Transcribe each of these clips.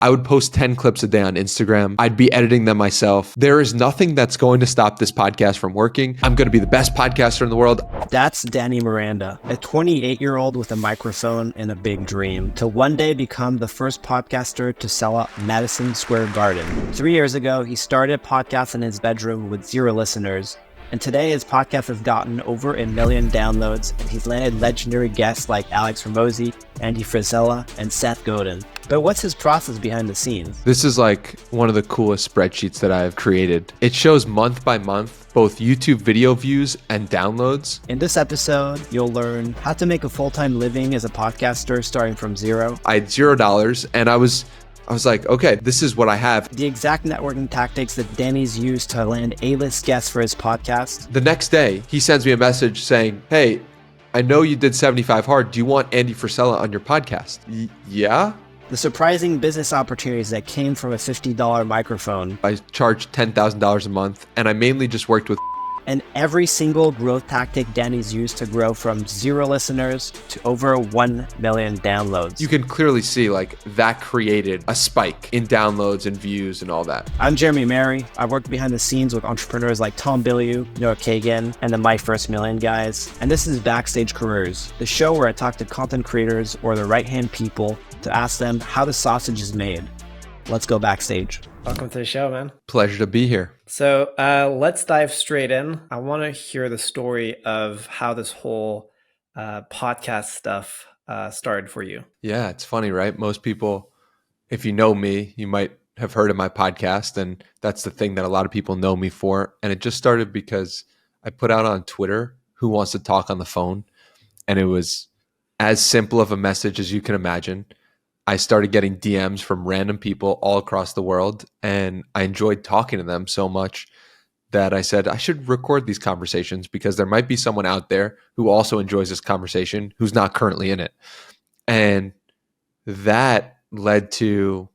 I would post 10 clips a day on Instagram. I'd be editing them myself. There is nothing that's going to stop this podcast from working. I'm going to be the best podcaster in the world. That's Danny Miranda, a 28-year-old with a microphone and a big dream to one day become the first podcaster to sell out Madison Square Garden. 3 years ago, he started podcasts in his bedroom with 0 listeners. And today his podcast has gotten over 1 million downloads, and he's landed legendary guests like Alex Ramosi, Andy Frisella, and Seth Godin. But what's his process behind the scenes? This is like one of the coolest spreadsheets that I've created. It shows month by month both YouTube video views and downloads. In this episode, you'll learn how to make a full-time living as a podcaster starting from zero. I had $0 and I was like, okay, this is what I have. The exact networking tactics that Danny's used to land A-list guests for his podcast. The next day, he sends me a message saying, hey, I know you did 75 Hard. Do you want Andy Frisella on your podcast? Yeah? The surprising business opportunities that came from a $50 microphone. I charged $10,000 a month, and I mainly just worked with and every single growth tactic Danny's used to grow from 0 listeners to over 1 million downloads. You can clearly see like that created a spike in downloads and views and all that. I'm Jeremy Mary. I've worked behind the scenes with entrepreneurs like Tom Bilyeu, Noah Kagan, and the My First Million guys. And this is Backstage Careers, the show where I talk to content creators or the right-hand people to ask them how the sausage is made. Let's go backstage. Welcome to the show, man. Pleasure to be here. So let's dive straight in. I want to hear the story of how this whole podcast stuff started for you. Yeah, it's funny, right? Most people, if you know me, you might have heard of my podcast, and that's the thing that a lot of people know me for. And it just started because I put out on Twitter, who wants to talk on the phone? And it was as simple of a message as you can imagine. I started getting DMs from random people all across the world, and I enjoyed talking to them so much that I said I should record these conversations because there might be someone out there who also enjoys this conversation who's not currently in it. And that led to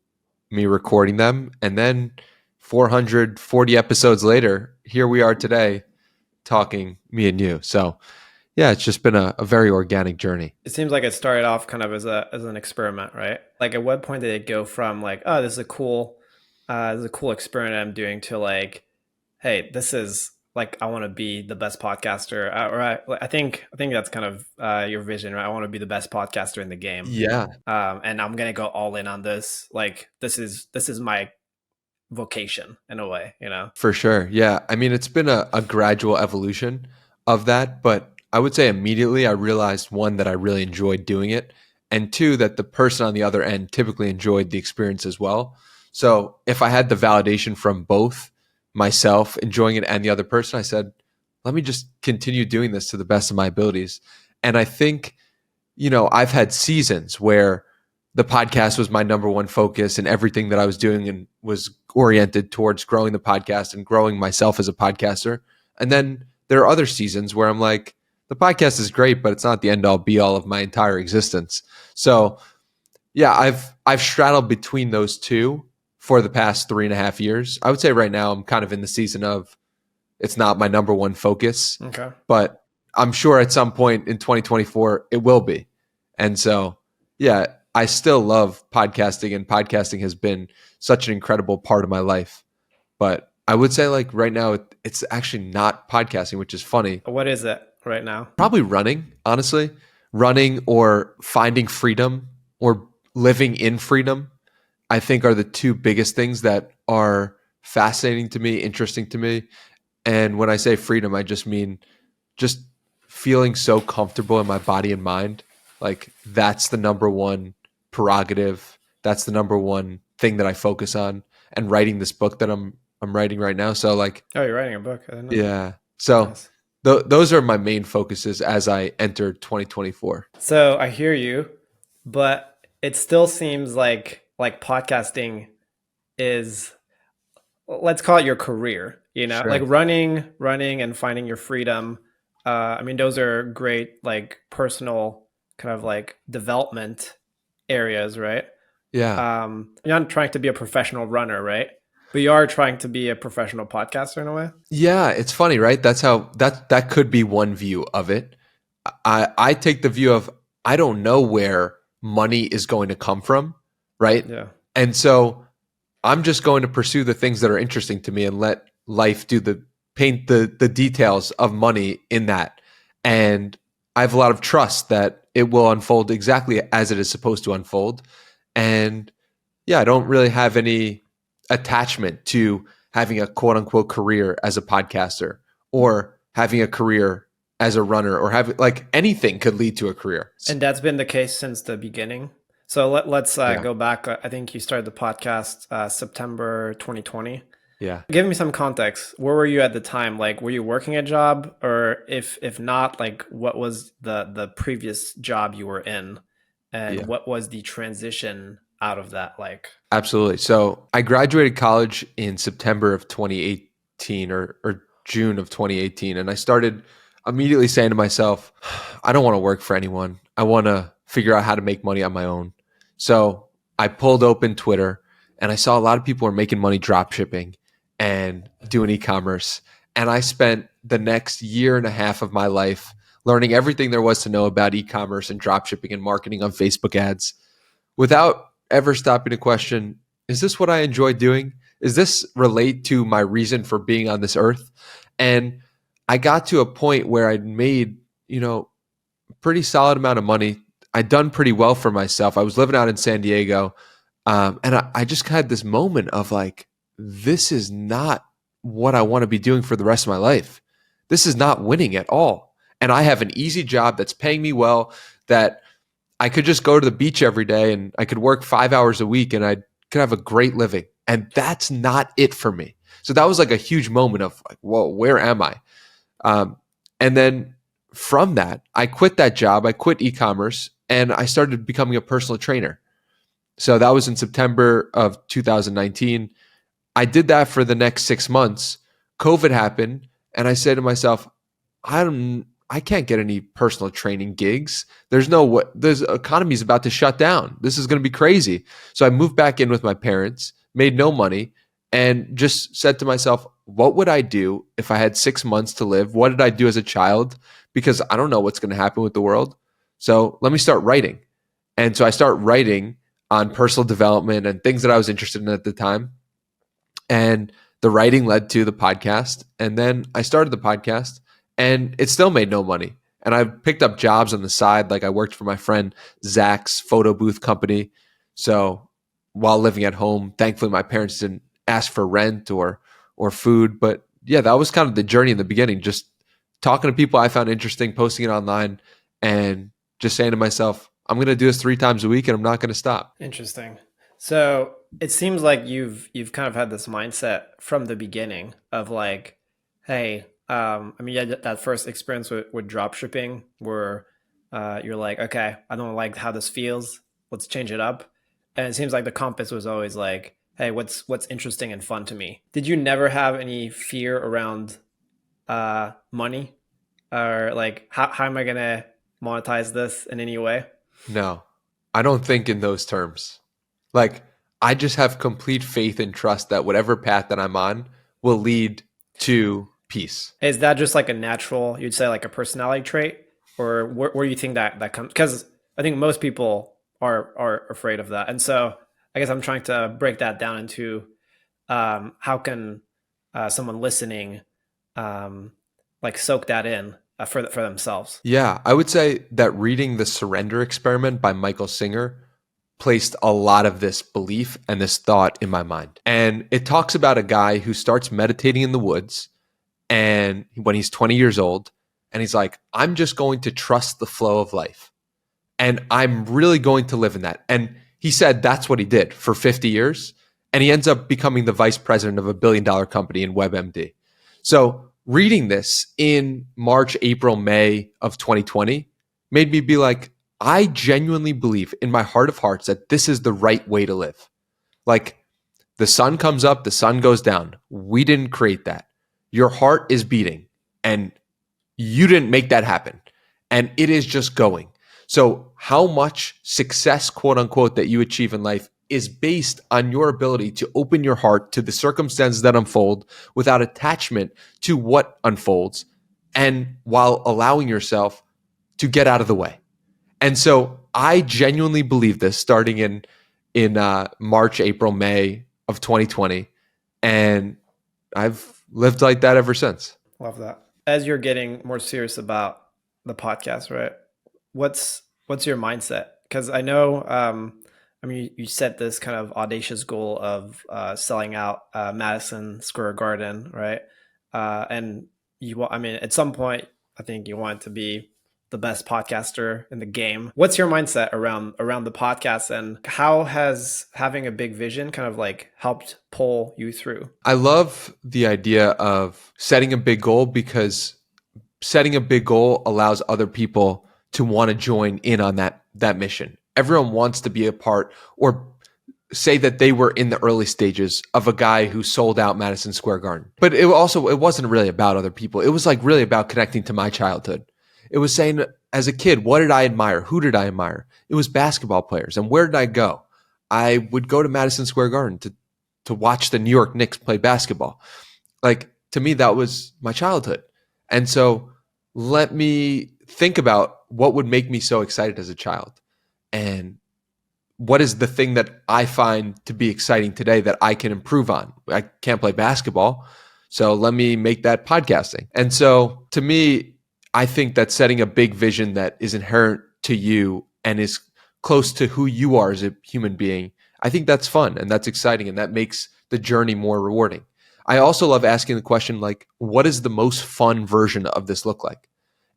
me recording them. And then 440 episodes later, here we are today talking, me and you. So yeah, it's just been a very organic journey. It seems like it started off kind of as an experiment, right? Like at what point did it go from like, oh, this is a cool experiment I'm doing to like, hey, this is like, I want to be the best podcaster. I think that's kind of your vision, right? I want to be the best podcaster in the game. Yeah. And I'm gonna go all in on this. Like this is my vocation in a way, you know? For sure. Yeah. I mean, it's been a gradual evolution of that, but I would say immediately I realized, one, that I really enjoyed doing it, and two, that the person on the other end typically enjoyed the experience as well. So if I had the validation from both myself enjoying it and the other person, I said, let me just continue doing this to the best of my abilities. And I think, I've had seasons where the podcast was my number one focus and everything that I was doing and was oriented towards growing the podcast and growing myself as a podcaster. And then there are other seasons where I'm like, the podcast is great, but it's not the end all be all of my entire existence. So yeah, I've straddled between those two for the past 3.5 years. I would say right now I'm kind of in the season of it's not my number one focus, okay, but I'm sure at some point in 2024 it will be. And so yeah, I still love podcasting, and podcasting has been such an incredible part of my life. But I would say like right now it's actually not podcasting, which is funny. What is it right now? Probably running, honestly. Running or finding freedom or living in freedom, I think are the two biggest things that are fascinating to me, interesting to me. And when I say freedom, I just mean just feeling so comfortable in my body and mind. Like that's the number one prerogative. That's the number one thing that I focus on. And writing this book that I'm writing right now. So like, oh, you're writing a book. I didn't know. Yeah. So nice. Those are my main focuses as I enter 2024. So I hear you, but it still seems like podcasting is, let's call it your career, Sure. like running and finding your freedom. I mean, those are great, like personal kind of like development areas, right? Yeah. You're not trying to be a professional runner, right? But you are trying to be a professional podcaster in a way? Yeah, it's funny, right? That's how that could be one view of it. I take the view of I don't know where money is going to come from, right? Yeah. And so I'm just going to pursue the things that are interesting to me and let life do the paint the details of money in that. And I have a lot of trust that it will unfold exactly as it is supposed to unfold. And yeah, I don't really have any attachment to having a quote unquote career as a podcaster or having a career as a runner or having like anything could lead to a career. And that's been the case since the beginning. So let's Yeah. go back. I think you started the podcast September 2020. Yeah. Give me some context. Where were you at the time? Like, were you working a job, or if not, like, what was the previous job you were in, and Yeah. what was the transition out of that like? Absolutely. So I graduated college in September of 2018 or June of 2018. And I started immediately saying to myself, I don't want to work for anyone. I want to figure out how to make money on my own. So I pulled open Twitter and I saw a lot of people were making money drop shipping and doing e-commerce. And I spent the next year and a half of my life learning everything there was to know about e-commerce and drop shipping and marketing on Facebook ads without ever stopping to question, is this what I enjoy doing? Is this relate to my reason for being on this earth? And I got to a point where I'd made, a pretty solid amount of money. I'd done pretty well for myself. I was living out in San Diego. And I just had this moment of like, this is not what I want to be doing for the rest of my life. This is not winning at all. And I have an easy job that's paying me well, that I could just go to the beach every day and I could work 5 hours a week and I could have a great living. And that's not it for me. So that was like a huge moment of like, whoa, where am I? And then from that, I quit that job. I quit e-commerce and I started becoming a personal trainer. So that was in September of 2019. I did that for the next 6 months. COVID happened. And I said to myself, I can't get any personal training gigs. There's economy's about to shut down. This is going to be crazy. So I moved back in with my parents, made no money, and just said to myself, what would I do if I had 6 months to live? What did I do as a child? Because I don't know what's going to happen with the world. So let me start writing. And so I start writing on personal development and things that I was interested in at the time. And the writing led to the podcast. And then I started the podcast. And it still made no money. And I picked up jobs on the side. Like I worked for my friend Zach's photo booth company. So while living at home, thankfully my parents didn't ask for rent or food. But yeah, that was kind of the journey in the beginning. Just talking to people I found interesting, posting it online, and just saying to myself, I'm going to do this 3 times a week and I'm not going to stop. Interesting. So it seems like you've kind of had this mindset from the beginning of like, hey, that first experience with drop shipping where you're like, okay, I don't like how this feels. Let's change it up. And it seems like the compass was always like, hey, what's interesting and fun to me? Did you never have any fear around money, or like how am I gonna monetize this in any way? No, I don't think in those terms. Like I just have complete faith and trust that whatever path that I'm on will lead to peace. Is that just like a natural, you'd say like a personality trait, or where do you think that comes? Because I think most people are afraid of that, and so I guess I'm trying to break that down into how can someone listening like soak that in for themselves. Yeah, I would say that reading The Surrender Experiment by Michael Singer placed a lot of this belief and this thought in my mind. And it talks about a guy who starts meditating in the woods and when he's 20 years old, and he's like, I'm just going to trust the flow of life. And I'm really going to live in that. And he said that's what he did for 50 years. And he ends up becoming the vice president of $1 billion company in WebMD. So reading this in March, April, May of 2020 made me be like, I genuinely believe in my heart of hearts that this is the right way to live. Like the sun comes up, the sun goes down. We didn't create that. Your heart is beating and you didn't make that happen. And it is just going. So how much success, quote unquote, that you achieve in life is based on your ability to open your heart to the circumstances that unfold without attachment to what unfolds, and while allowing yourself to get out of the way. And so I genuinely believe this starting in in March, April, May of 2020. And I've lived like that ever since. Love that. As you're getting more serious about the podcast, right? What's your mindset? Because I know, I mean, you set this kind of audacious goal of selling out Madison Square Garden, right? And I mean, at some point, I think you want to be the best podcaster in the game. What's your mindset around the podcast, and how has having a big vision kind of like helped pull you through? I love the idea of setting a big goal because setting a big goal allows other people to want to join in on that mission. Everyone wants to be a part or say that they were in the early stages of a guy who sold out Madison Square Garden. But it wasn't really about other people. It was like really about connecting to my childhood. It was saying, as a kid, what did I admire? Who did I admire? It was basketball players. And where did I go? I would go to Madison Square Garden to watch the New York Knicks play basketball. Like, to me, that was my childhood. And so let me think about what would make me so excited as a child. And what is the thing that I find to be exciting today that I can improve on? I can't play basketball, so let me make that podcasting. And so to me, I think that setting a big vision that is inherent to you and is close to who you are as a human being, I think that's fun and that's exciting and that makes the journey more rewarding. I also love asking the question, like, what does the most fun version of this look like?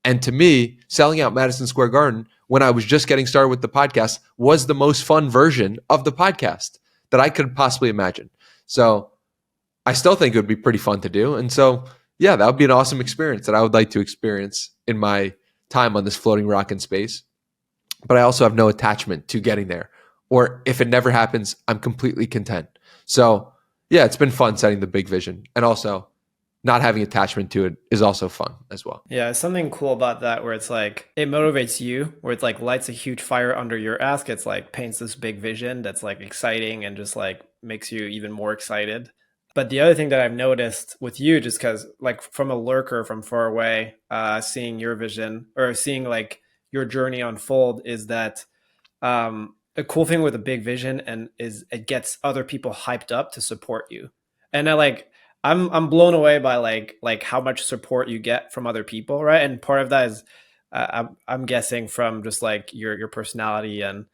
And to me, selling out Madison Square Garden when I was just getting started with the podcast was the most fun version of the podcast that I could possibly imagine. So I still think it would be pretty fun to do. And so, yeah, that would be an awesome experience that I would like to experience in my time on this floating rock in space. But I also have no attachment to getting there. Or if it never happens, I'm completely content. So, yeah, it's been fun setting the big vision. And also, not having attachment to it is also fun as well. Yeah, something cool about that where it's like it motivates you, where it's like lights a huge fire under your ass. It's like paints this big vision that's like exciting and just like makes you even more excited. But the other thing that I've noticed with you, just because like from a lurker from far away, seeing your vision or seeing like your journey unfold, is that a cool thing with a big vision and is it gets other people hyped up to support you. And I'm blown away by like how much support you get from other people, right? And part of that is I'm guessing from just like your personality and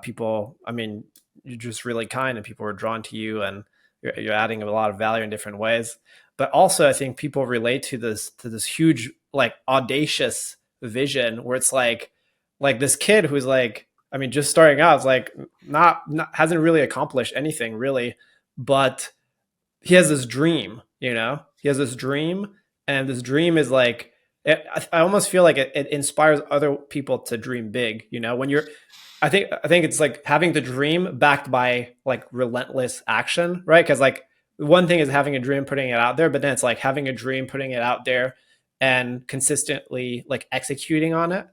people. I mean, you're just really kind, and people are drawn to you, and you're adding a lot of value in different ways. But also, I think people relate to this huge like audacious vision where it's like this kid who's like, I mean, just starting out, is like not hasn't really accomplished anything really, but he has this dream, he has this dream, and this dream is like, I almost feel like it inspires other people to dream big, when you're, I think it's like having the dream backed by like relentless action, right? Because like one thing is having a dream, putting it out there, but then it's like having a dream, putting it out there and consistently like executing on it.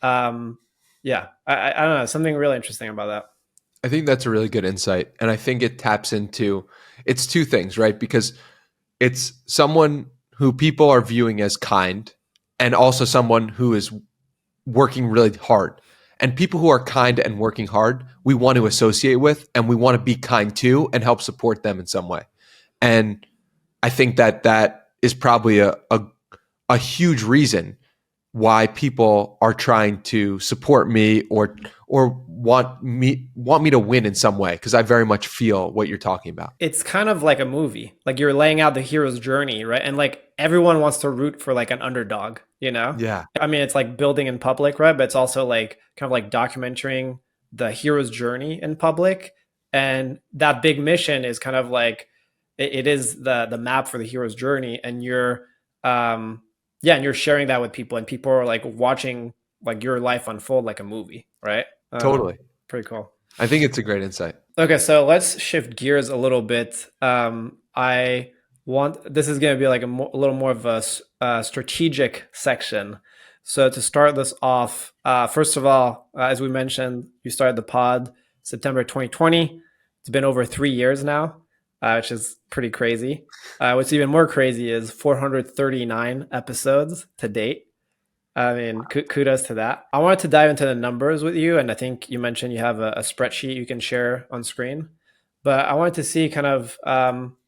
Yeah, I don't know, something really interesting about that. I think that's a really good insight. And I think it taps into, it's two things, right? Because it's someone who people are viewing as kind and also someone who is working really hard. And people who are kind and working hard, we want to associate with and we want to be kind to and help support them in some way. And I think that is probably a huge reason why people are trying to support me or want me to win in some way, because I very much feel what you're talking about. It's kind of like a movie. Like you're laying out the hero's journey, right? And like everyone wants to root for like an underdog, Yeah. I mean, it's like building in public, right? But it's also like kind of like documenting the hero's journey in public. And that big mission is kind of like it is the map for the hero's journey, and you're and you're sharing that with people, and people are like watching like your life unfold like a movie, right? Totally. Pretty cool. I think it's a great insight. Okay, so let's shift gears a little bit. This is going to be like a little more of a strategic section. So to start this off, first of all, as we mentioned, you started the pod September 2020. It's been over 3 years now, which is pretty crazy. What's even more crazy is 439 episodes to date. I mean, kudos to that. I wanted to dive into the numbers with you, and I think you mentioned you have a spreadsheet you can share on screen. But I wanted to see kind of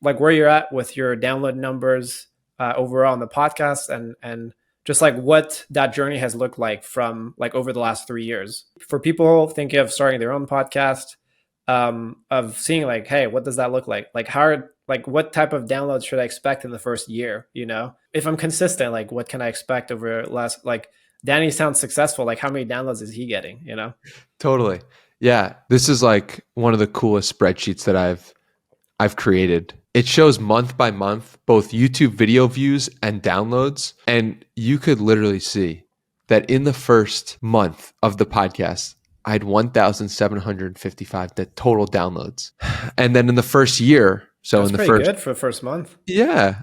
like where you're at with your download numbers overall on the podcast, and just like what that journey has looked like from like over the last 3 years for people thinking of starting their own podcast, of seeing like, hey, what does that look like? Like like what type of downloads should I expect in the first year? You know, if I'm consistent, like what can I expect over last, like Danny sounds successful. Like how many downloads is he getting, you know? Totally. Yeah. This is like one of the coolest spreadsheets that I've created. It shows month by month both YouTube video views and downloads. And you could literally see that in the first month of the podcast, I had 1,755 total downloads. And then in the first year, so That's in the pretty first, good for the first month. yeah.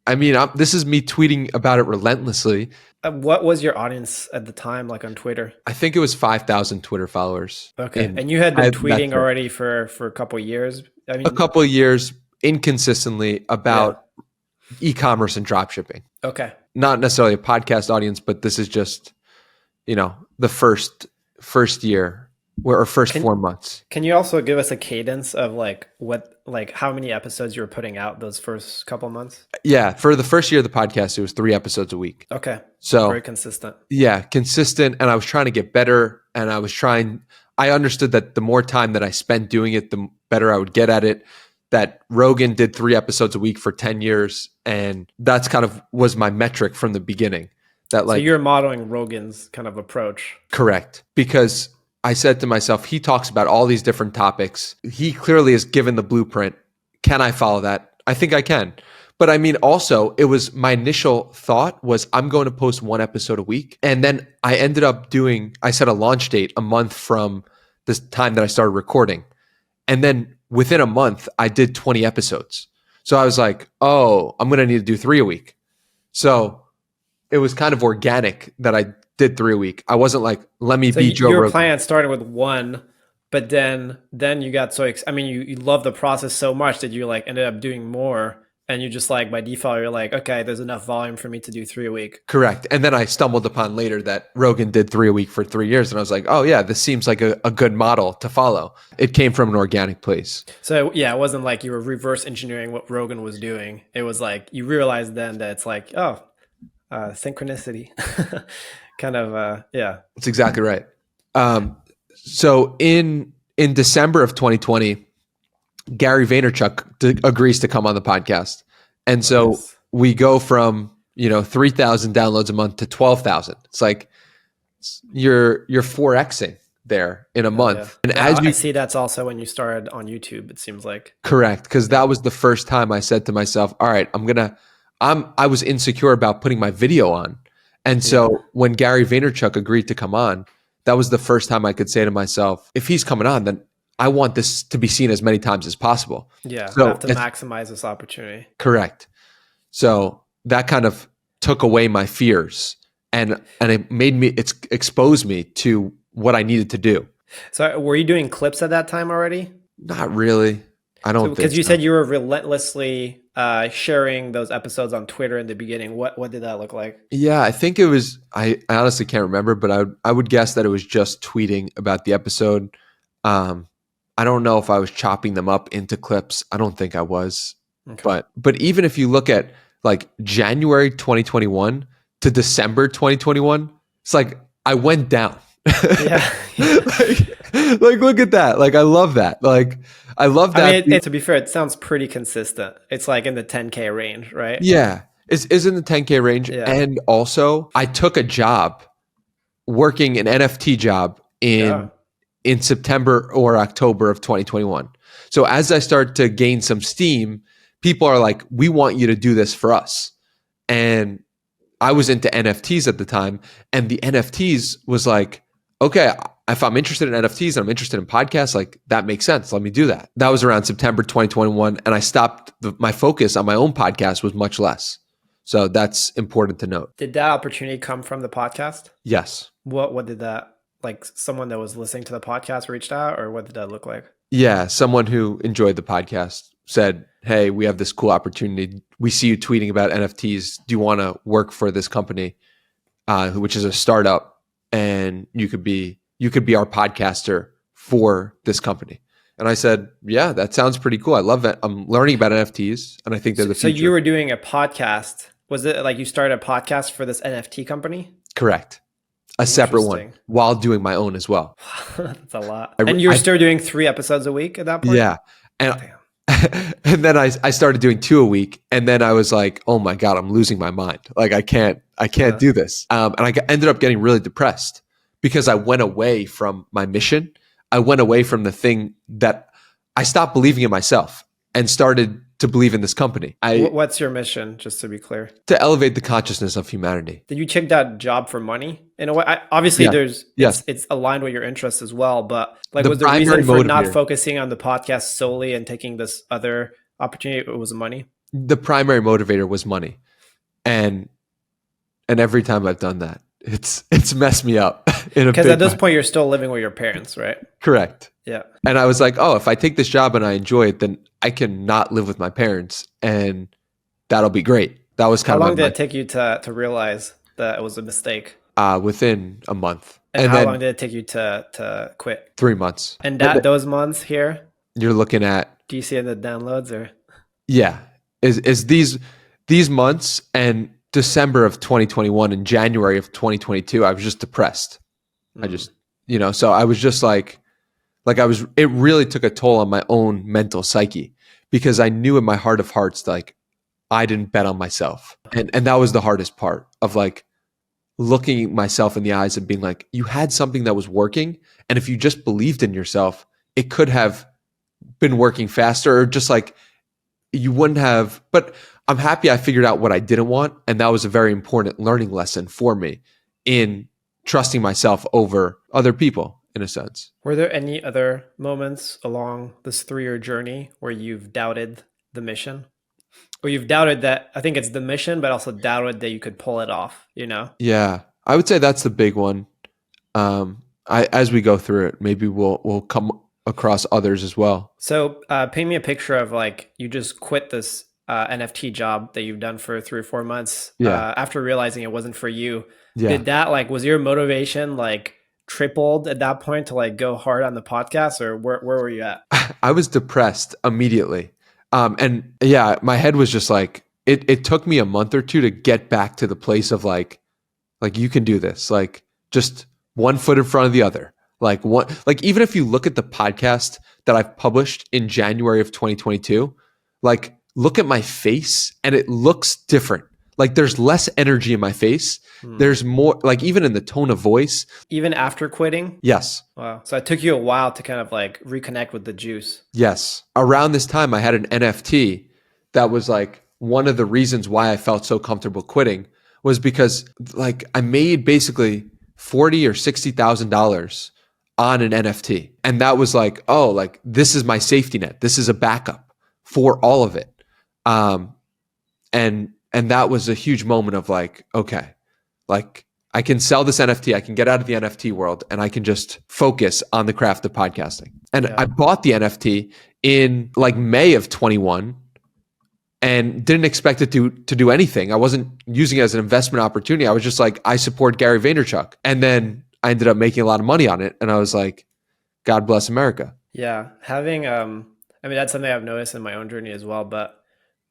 I mean, this is me tweeting about it relentlessly. What was your audience at the time, like on Twitter? I think it was 5,000 Twitter followers. Okay, and you had been That's tweeting it. already for a couple of years. I mean, A couple of years inconsistently about e-commerce and dropshipping. okay. Not necessarily a podcast audience, but this is just, the first year or first 4 months. Can you also give us a cadence of like how many episodes you were putting out those first couple months? Yeah, for the first year of the podcast, it was 3 episodes a week. Okay. So very consistent. Yeah, consistent. And I was trying to get better. And I understood that the more time that I spent doing it, the better I would get at it. That Rogan did 3 episodes a week for 10 years. And that's kind of was my metric from the beginning. That So you're modeling Rogan's kind of approach. Correct. Because I said to myself, he talks about all these different topics. He clearly is given the blueprint. Can I follow that? I think I can. But I mean, also, it was my initial thought was I'm going to post 1 episode a week. And then I ended up I set a launch date a month from this time that I started recording. And then within a month, I did 20 episodes. So I was like, oh, I'm going to need to do 3 a week. So it was kind of organic that I did 3 a week. I wasn't like, let me be Joe Rogan. Your plan started with 1, but then you got I mean, you love the process so much that you like ended up doing more. And you just like by default, you're like, okay, there's enough volume for me to do 3 a week. Correct. And then I stumbled upon later that Rogan did 3 a week for 3 years. And I was like, oh yeah, this seems like a good model to follow. It came from an organic place. So yeah, it wasn't like you were reverse engineering what Rogan was doing. It was like, you realized then that it's like, oh, synchronicity. Kind of, yeah. That's exactly right. So in December of 2020, Gary Vaynerchuk agrees to come on the podcast. And so we go from, 3,000 downloads a month to 12,000. It's like you're 4Xing there in a month. Yeah. And as you I see, that's also when you started on YouTube, it seems like. Correct. Because that was the first time I said to myself, all right, I was insecure about putting my video on. And so when Gary Vaynerchuk agreed to come on, that was the first time I could say to myself, if he's coming on, then I want this to be seen as many times as possible. Yeah, so I have to maximize this opportunity. Correct. So that kind of took away my fears and it exposed me to what I needed to do. So were you doing clips at that time already? Not really. I don't think so. Because you said you were relentlessly sharing those episodes on Twitter in the beginning. What did that look like? Yeah, I think it was, I honestly can't remember, but I would guess that it was just tweeting about the episode. I don't know if I was chopping them up into clips. I don't think I was. Okay. But even if you look at like January 2021 to December 2021, it's like I went down. Yeah. like look at that. Like I love that. Like I love that. I mean, to be fair, it sounds pretty consistent. It's like in the 10K range, right? Yeah. It's in the 10K range. Yeah. And also I took a job working an NFT job in September or October of 2021. So as I start to gain some steam, people are like, we want you to do this for us. And I was into NFTs at the time. And the NFTs was like, okay, if I'm interested in NFTs and I'm interested in podcasts, like that makes sense. Let me do that. That was around September 2021. And I stopped, my focus on my own podcast was much less. So that's important to note. Did that opportunity come from the podcast? Yes. What did that, like someone that was listening to the podcast reached out, or what did that look like? Yeah. Someone who enjoyed the podcast said, hey, we have this cool opportunity. We see you tweeting about NFTs. Do you want to work for this company? which is a startup, and you could be our podcaster for this company. And I said, yeah, that sounds pretty cool. I love it. I'm learning about NFTs, and I think they're the So future. you were doing a podcast. Was it like you started a podcast for this NFT company? Correct. A separate one Interesting. while doing my own as well. That's a lot. And you're still doing 3 episodes a week at that point? Yeah. And Damn. and then I started doing 2 a week, and then I was like, oh my God, I'm losing my mind. Like I can't do this. And I ended up getting really depressed because I went away from my mission. I went away from the thing that I stopped believing in myself and started to believe in this company. What's your mission, just to be clear? To elevate the consciousness of humanity. Did you take that job for money? In a way, obviously, it's aligned with your interests as well. But like, was the reason for not focusing on the podcast solely and taking this other opportunity? It was money. The primary motivator was money, and every time I've done that, it's messed me up in a big way. Because at this point, you're still living with your parents, right? Correct. Yeah. And I was like, oh, if I take this job and I enjoy it, then I can not live with my parents, and that'll be great. That was kind of. How long did it take you to realize that it was a mistake? Within a month. And how long did it take you to quit? 3 months. And those months here, you're looking at. Do you see in the downloads or? Yeah, is these months and December of 2021 and January of 2022, I was just depressed. I just, so I was just like it really took a toll on my own mental psyche because I knew in my heart of hearts, like I didn't bet on myself. And that was the hardest part of like looking myself in the eyes and being like, you had something that was working. And if you just believed in yourself, it could have been working faster, or just like you wouldn't have. But I'm happy I figured out what I didn't want. And that was a very important learning lesson for me in trusting myself over other people, in a sense. Were there any other moments along this 3-year journey where you've doubted the mission? Or you've doubted that, I think it's the mission, but also doubted that you could pull it off, Yeah, I would say that's the big one. As we go through it, maybe we'll come across others as well. So paint me a picture of like, you just quit this NFT job that you've done for 3 or 4 months after realizing it wasn't for you. Yeah. Did that was your motivation like tripled at that point to like go hard on the podcast, or where were you at? I was depressed immediately. And yeah, my head was just like, it took me a month or two to get back to the place of like you can do this, like just one foot in front of the other. Like even if you look at the podcast that I've published in January of 2022, like look at my face and it looks different. Like there's less energy in my face. There's more, like even in the tone of voice. Even after quitting? Yes. Wow. So it took you a while to kind of like reconnect with the juice. Yes. Around this time, I had an NFT that was like one of the reasons why I felt so comfortable quitting was because like I made basically $40,000 or $60,000 on an NFT. And that was like, oh, like this is my safety net. This is a backup for all of it. And that was a huge moment of like, okay, like I can sell this NFT, I can get out of the NFT world, and I can just focus on the craft of podcasting. And I bought the NFT in like May of 21 and didn't expect it to do anything. I wasn't using it as an investment opportunity. I was just like, I support Gary Vaynerchuk. And then I ended up making a lot of money on it. And I was like, God bless America. Yeah. Having, that's something I've noticed in my own journey as well. But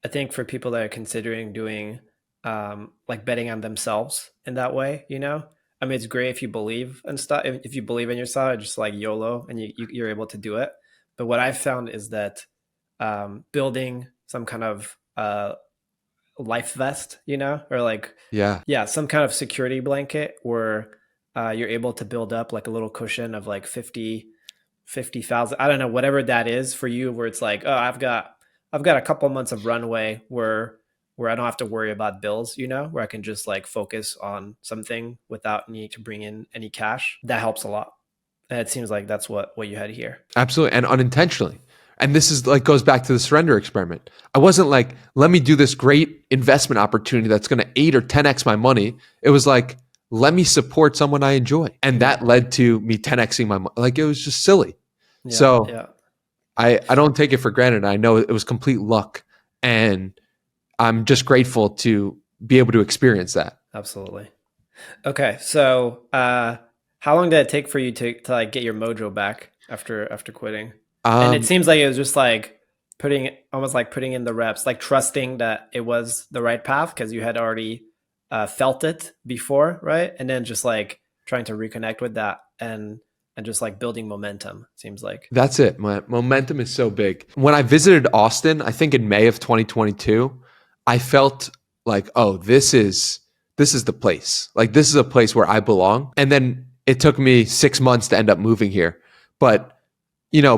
I think for people that are considering doing like betting on themselves in that way, it's great if you believe and stuff. If you believe in yourself, just like YOLO, and you're able to do it. But what I've found is that building some kind of life vest, or like some kind of security blanket where you're able to build up like a little cushion of like 50,000. I don't know, whatever that is for you, where it's like, oh, I've got a couple months of runway where I don't have to worry about bills, where I can just like focus on something without need to bring in any cash. That helps a lot. And it seems like that's what you had here. Absolutely. And unintentionally. And this is like goes back to the surrender experiment. I wasn't like, let me do this great investment opportunity that's going to 8 or 10x my money. It was like, let me support someone I enjoy. And that led to me 10xing my money. Like it was just silly. I don't take it for granted. I know it was complete luck, and I'm just grateful to be able to experience that. Absolutely. Okay, so how long did it take for you to like get your mojo back after quitting? And it Um, seems like it was just like almost like putting in the reps, like trusting that it was the right path because you had already felt it before, right? And then just like trying to reconnect with that and just like building momentum. Seems like. that's it. My momentum is so big. When I visited Austin, I think in May of 2022, I felt like, oh, this is the place. Like this is a place where I belong. And then it took me 6 months to end up moving here. But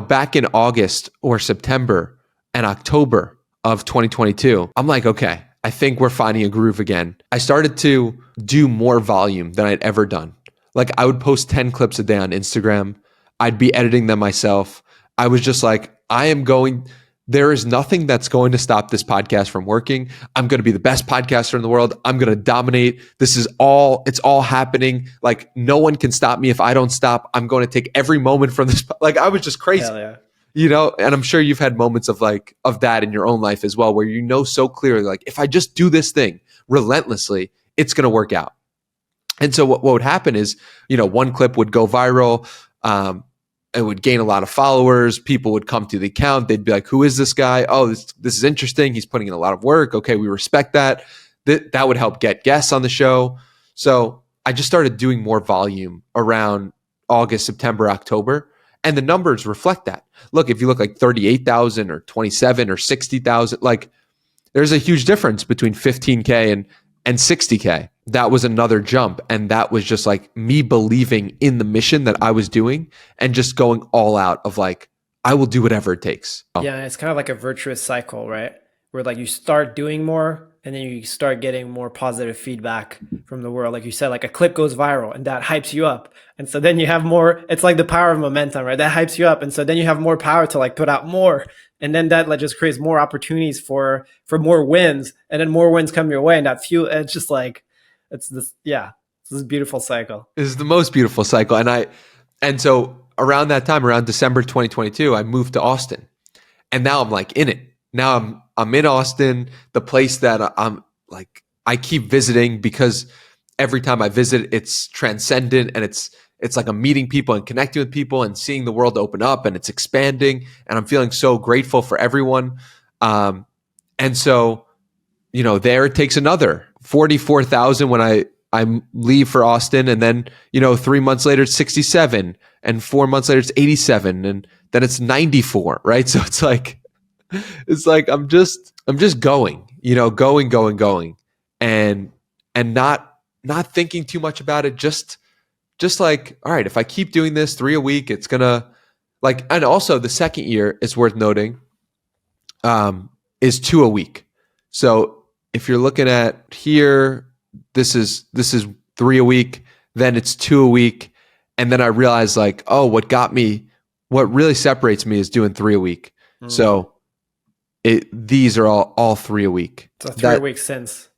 back in August or September and October of 2022, I'm like, okay, I think we're finding a groove again. I started to do more volume than I'd ever done. Like I would post 10 clips a day on Instagram. I'd be editing them myself. I was just like, there is nothing that's going to stop this podcast from working. I'm going to be the best podcaster in the world. I'm going to dominate. It's all happening. Like no one can stop me if I don't stop. I'm going to take every moment from this. Like I was just crazy, Hell yeah. and I'm sure you've had moments of that in your own life as well, where so clearly, like if I just do this thing relentlessly, it's going to work out. And so what would happen is, one clip would go viral. It would gain a lot of followers. People would come to the account. They'd be like, who is this guy? Oh, this is interesting. He's putting in a lot of work. Okay, we respect that. That would help get guests on the show. So I just started doing more volume around August, September, October. And the numbers reflect that. Look, if you look like 38,000 or 27 or 60,000, like there's a huge difference between 15K and 60K. That was another jump. And that was just like me believing in the mission that I was doing and just going all out of like, I will do whatever it takes. Yeah, it's kind of like a virtuous cycle, right? Where like you start doing more and then you start getting more positive feedback from the world. Like you said, like a clip goes viral and that hypes you up. And so then you have more, it's like the power of momentum, right? That hypes you up. And so then you have more power to like put out more. And then that like just creates more opportunities for more wins. And then more wins come your way. And that fuel, it's just like, it's this beautiful cycle. This is the most beautiful cycle. And so around that time, around December 2022, I moved to Austin. And now I'm like in it. Now I'm in Austin, the place that I'm like I keep visiting because every time I visit, it's transcendent and it's like I'm meeting people and connecting with people and seeing the world open up and it's expanding. And I'm feeling so grateful for everyone. And so, there it takes another 44,000 when I leave for Austin. And then, 3 months later, it's 67. And 4 months later, it's 87. And then it's 94, right? So it's like I'm just going, going, and not thinking too much about it. Just like, all right, if I keep doing this 3 a week, it's gonna like. And also, the second year is worth noting, is 2 a week. So if you're looking at here, this is 3 a week, then it's 2 a week, and then I realized like, oh, what really separates me is doing 3 a week. Mm. So these are all 3 a week. So 3 a week since.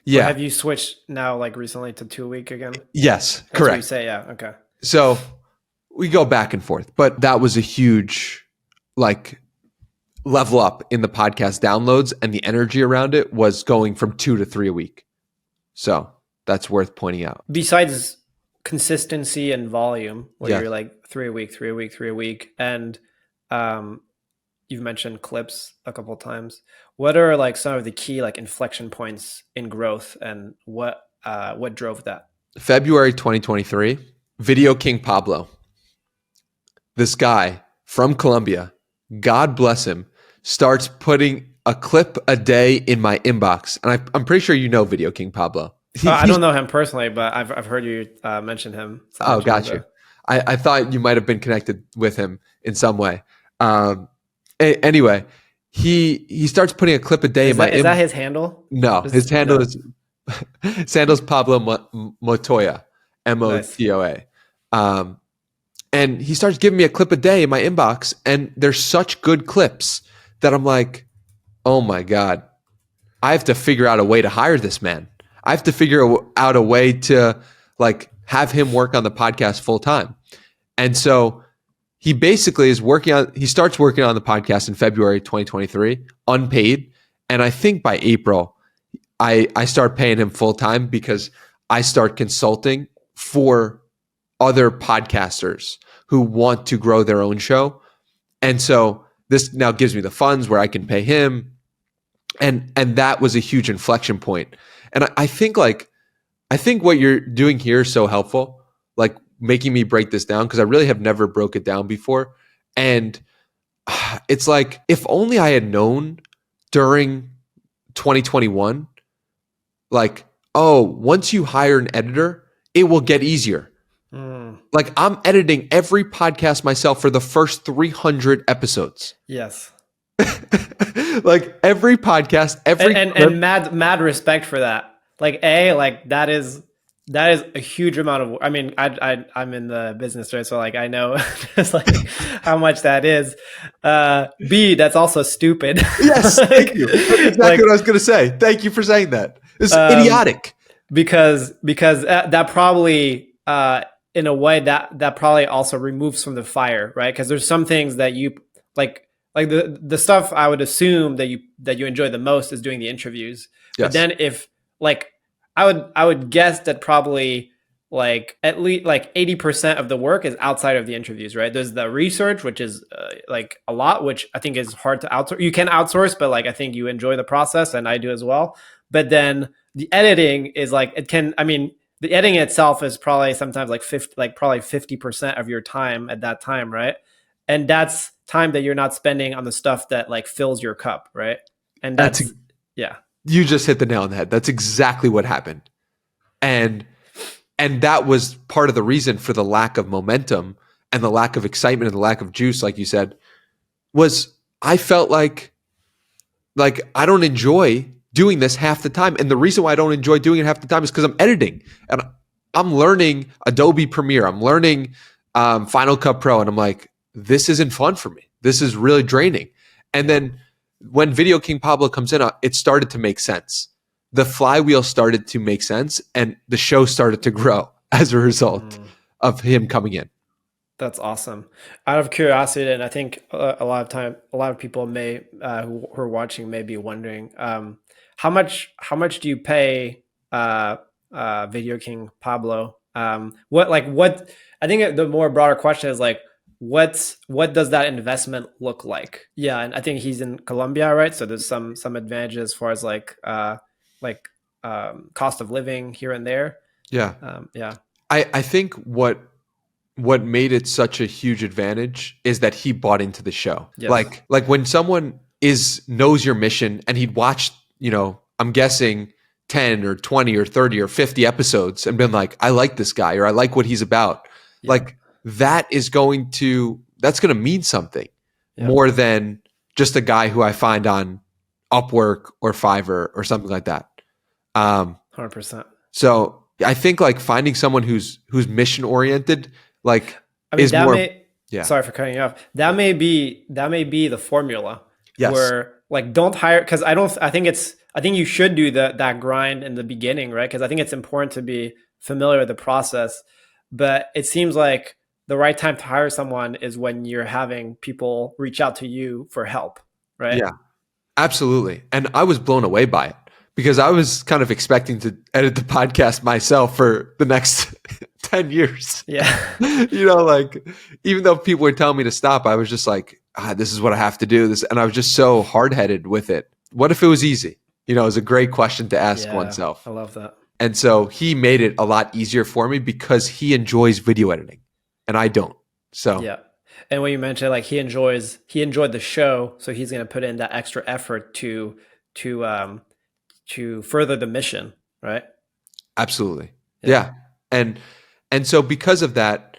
Yeah. Or have you switched now like recently to 2 a week again? Yes, That's correct. what you say, yeah. Okay. So we go back and forth, but that was a huge like level up in the podcast downloads, and the energy around it was going from 2 to 3 a week. So that's worth pointing out. Besides consistency and volume, where Yeah. you're like 3 a week, 3 a week, 3 a week, and you've mentioned clips a couple of times. What are like some of the key like inflection points in growth, and what drove that? February 2023, Video King Pablo. This guy from Colombia, God bless him, starts putting a clip a day in my inbox. And I'm pretty sure you know Video King Pablo. I don't know him personally, but I've heard you mention him. Oh, got you. I thought you might have been connected with him in some way. Anyway, he starts putting a clip a day in my inbox. Is that his handle? No, his handle is Pablo Motoya, Motoa. And he starts giving me a clip a day in my inbox, and they're such good clips that I'm like, oh my God, I have to figure out a way to hire this man. I have to figure out a way to like have him work on the podcast full time. And so he basically he starts working on the podcast in February 2023, unpaid. And I think by April, I start paying him full time because I start consulting for other podcasters who want to grow their own show. And so this now gives me the funds where I can pay him. And that was a huge inflection point. And I think what you're doing here is so helpful, like making me break this down, because I really have never broke it down before. And it's like, if only I had known during 2021, like, oh, once you hire an editor, it will get easier. Like, I'm editing every podcast myself for the first 300 episodes. Yes. Like every podcast, and mad respect for that. Like that is a huge amount of. I mean, I'm in the business, right? So like I know just like how much that is. B, that's also stupid. Yes, thank you. That's exactly what I was going to say. Thank you for saying that. It's idiotic. Because that probably in a way that probably also removes from the fire, right? Because there's some things that you like the stuff I would assume that you enjoy the most is doing the interviews. Yes. But then if like I would guess that probably like at least like 80% of the work is outside of the interviews, right? There's the research, which is like a lot, which I think is hard to outsource. You can outsource, but like I think you enjoy the process, and I do as well. But then the editing is like the editing itself is probably sometimes like 50% of your time at that time, right? And that's time that you're not spending on the stuff that like fills your cup, right? And that's yeah. You just hit the nail on the head. That's exactly what happened. And that was part of the reason for the lack of momentum and the lack of excitement and the lack of juice, like you said, was I felt like I don't enjoy doing this half the time. And the reason why I don't enjoy doing it half the time is because I'm editing and I'm learning Adobe Premiere. I'm learning Final Cut Pro. And I'm like, this isn't fun for me. This is really draining. And then when Video King Pablo comes in, it started to make sense. The flywheel started to make sense, and the show started to grow as a result of him coming in. That's awesome. Out of curiosity, and I think a lot of people may who are watching may be wondering, how much do you pay Video King Pablo? What I think the more broader question is like, what does that investment look like? Yeah, and I think he's in Colombia, right? So there's some advantages as far as cost of living here and there. Yeah. Yeah. I think what made it such a huge advantage is that he bought into the show. Yes. Like when someone knows your mission and he'd watched, I'm guessing 10 or 20 or 30 or 50 episodes and been like, I like this guy or I like what he's about. Yeah. Like that's going to mean something more than just a guy who I find on Upwork or Fiverr or something like that. 100%. So I think like finding someone who's mission oriented, is more. Sorry for cutting you off. That may be the formula. Yes. Where like don't hire, because I think you should do that grind in the beginning, right? Because I think it's important to be familiar with the process. But it seems like the right time to hire someone is when you're having people reach out to you for help, right? Yeah, absolutely. And I was blown away by it because I was kind of expecting to edit the podcast myself for the next 10 years. Yeah. Even though people were telling me to stop, I was just like, this is what I have to do. And I was just so hard-headed with it. What if it was easy? It was a great question to ask oneself. I love that. And so he made it a lot easier for me because he enjoys video editing and I don't. So yeah. And when you mentioned like he enjoyed the show, so he's going to put in that extra effort to further the mission, right? Absolutely. Yeah. And so because of that,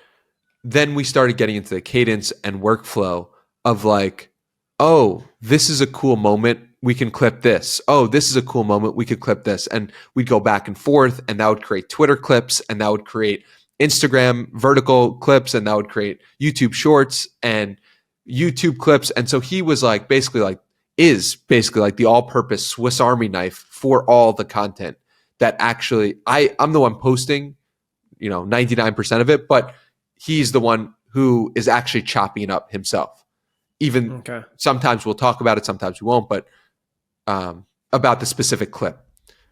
then we started getting into the cadence and workflow of like, oh, this is a cool moment. We can clip this. Oh, this is a cool moment. We could clip this. And we'd go back and forth, and that would create Twitter clips, and that would create Instagram vertical clips, and that would create YouTube shorts and YouTube clips. And so he was like basically like the all-purpose Swiss Army knife for all the content that actually I'm the one posting, 99% of it, but he's the one who is actually chopping it up himself. Even sometimes we'll talk about it, sometimes we won't, but about the specific clip.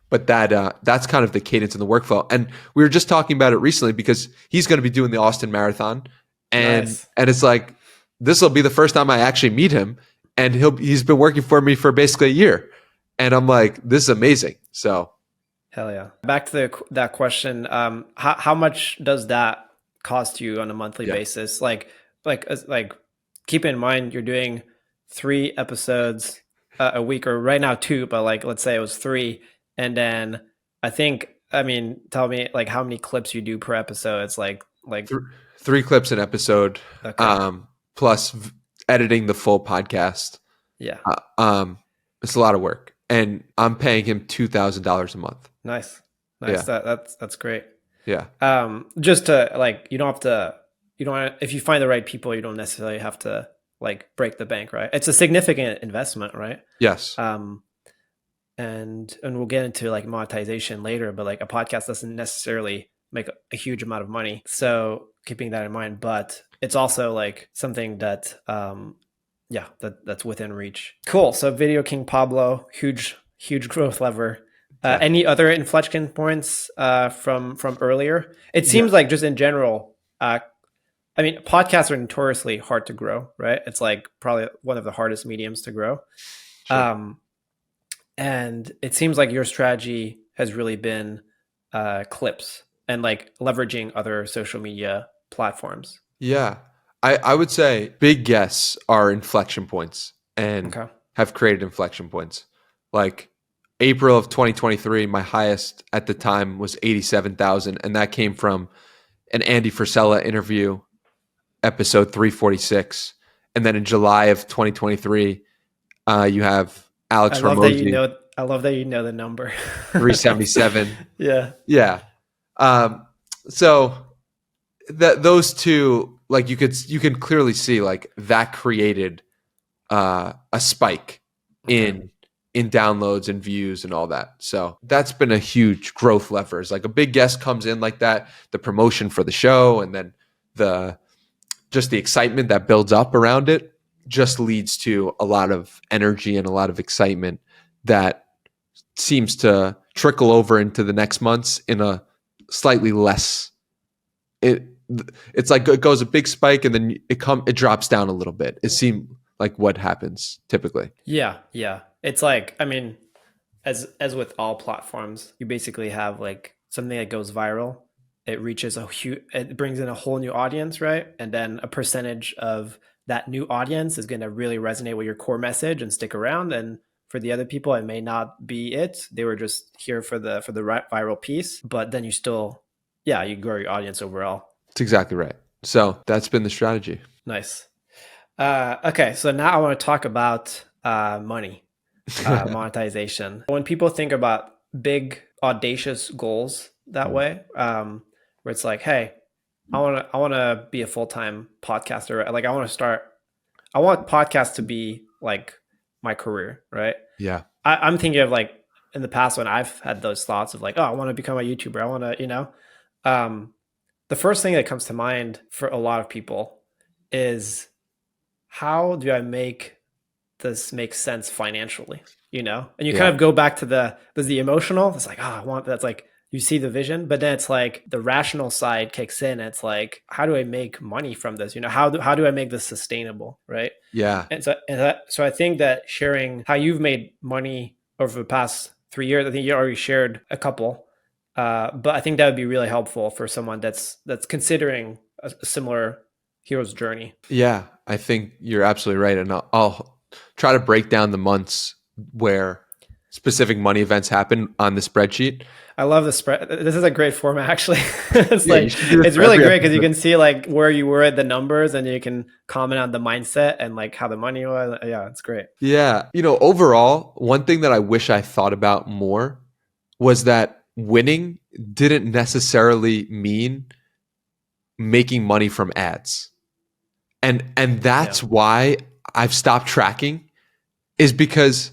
But that's kind of the cadence in the workflow. And we were just talking about it recently because he's going to be doing the Austin Marathon, and Nice. it's like this will be the first time I actually meet him, and he's been working for me for basically a year, and I'm like, this is amazing. So Hell yeah. Back to that question. How much does that cost you on a monthly yeah, basis? Like keep in mind you're doing 3 episodes a week, or right now 2, but like let's say it was 3, and then I mean, tell me like how many clips you do per episode. It's like th- 3 clips an episode, okay, plus editing the full podcast. yeah, It's a lot of work, and I'm paying him $2,000 a month. nice, Yeah, That's great. yeah, Just to like, you don't have to, you don't, if you find the right people, you don't necessarily have to like break the bank, right? It's a significant investment, right? yes, And we'll get into like monetization later, but like a podcast doesn't necessarily make a huge amount of money. So keeping that in mind, but it's also like something that, yeah, that's within reach. Cool. So Video King Pablo, huge growth lever. exactly. Any other inflection points from earlier? It Yeah, seems like just in general, I mean, podcasts are notoriously hard to grow, right? It's like probably one of the hardest mediums to grow. sure. And it seems like your strategy has really been clips and like leveraging other social media platforms. Yeah. I would say big guests are inflection points and Okay. have created inflection points. Like April of 2023, my highest at the time was 87,000. And that came from an Andy Frisella interview, episode 346. And then in July of 2023, you have Alex Ramosi, I love that you know the number. 377. Yeah. Yeah. Um, so those two, like you can clearly see like that created a spike Okay. in downloads and views and all that. So that's been a huge growth lever. It's like a big guest comes in like that, the promotion for the show, and then the just the excitement that builds up around it just leads to a lot of energy and a lot of excitement that seems to trickle over into the next months in a slightly less it it's like it goes a big spike and then it drops down a little bit. It seemed like what happens typically. Yeah. Yeah. It's like, I mean, as with all platforms, you basically have like something that goes viral. It brings in a whole new audience, right? And then a percentage of that new audience is going to really resonate with your core message and stick around. And for the other people, it may not be it. They were just here for the viral piece, but then you still, yeah, you grow your audience overall. It's exactly right. So that's been the strategy. Nice. Okay, so now I want to talk about money, monetization. When people think about big, audacious goals that way, where it's like, hey, I want to be a full-time podcaster. Like, I want podcasts to be like my career, right? Yeah. I'm thinking of like in the past when I've had those thoughts of like, oh, I want to become a YouTuber. I want to, the first thing that comes to mind for a lot of people is, how do I make this make sense financially? And you kind of go back to there's the emotional. It's like, I want that's like you see the vision, but then it's like the rational side kicks in. It's like, how do I make money from this? How do I make this sustainable, right? Yeah. So I think that sharing how you've made money over the past 3 years, I think you already shared a couple, but I think that would be really helpful for someone that's considering a similar hero's journey. Yeah. I think you're absolutely right. And I'll try to break down the months where specific money events happen on the spreadsheet. I love the spread. This is a great format, actually. It's Yeah, like, you should do this it's for really every great because you episode. can see like where you were at the numbers, and you can comment on the mindset and like how the money was. Yeah, it's great. Yeah. Overall, one thing that I wish I thought about more was that winning didn't necessarily mean making money from ads. And that's Yeah. why I've stopped tracking, is because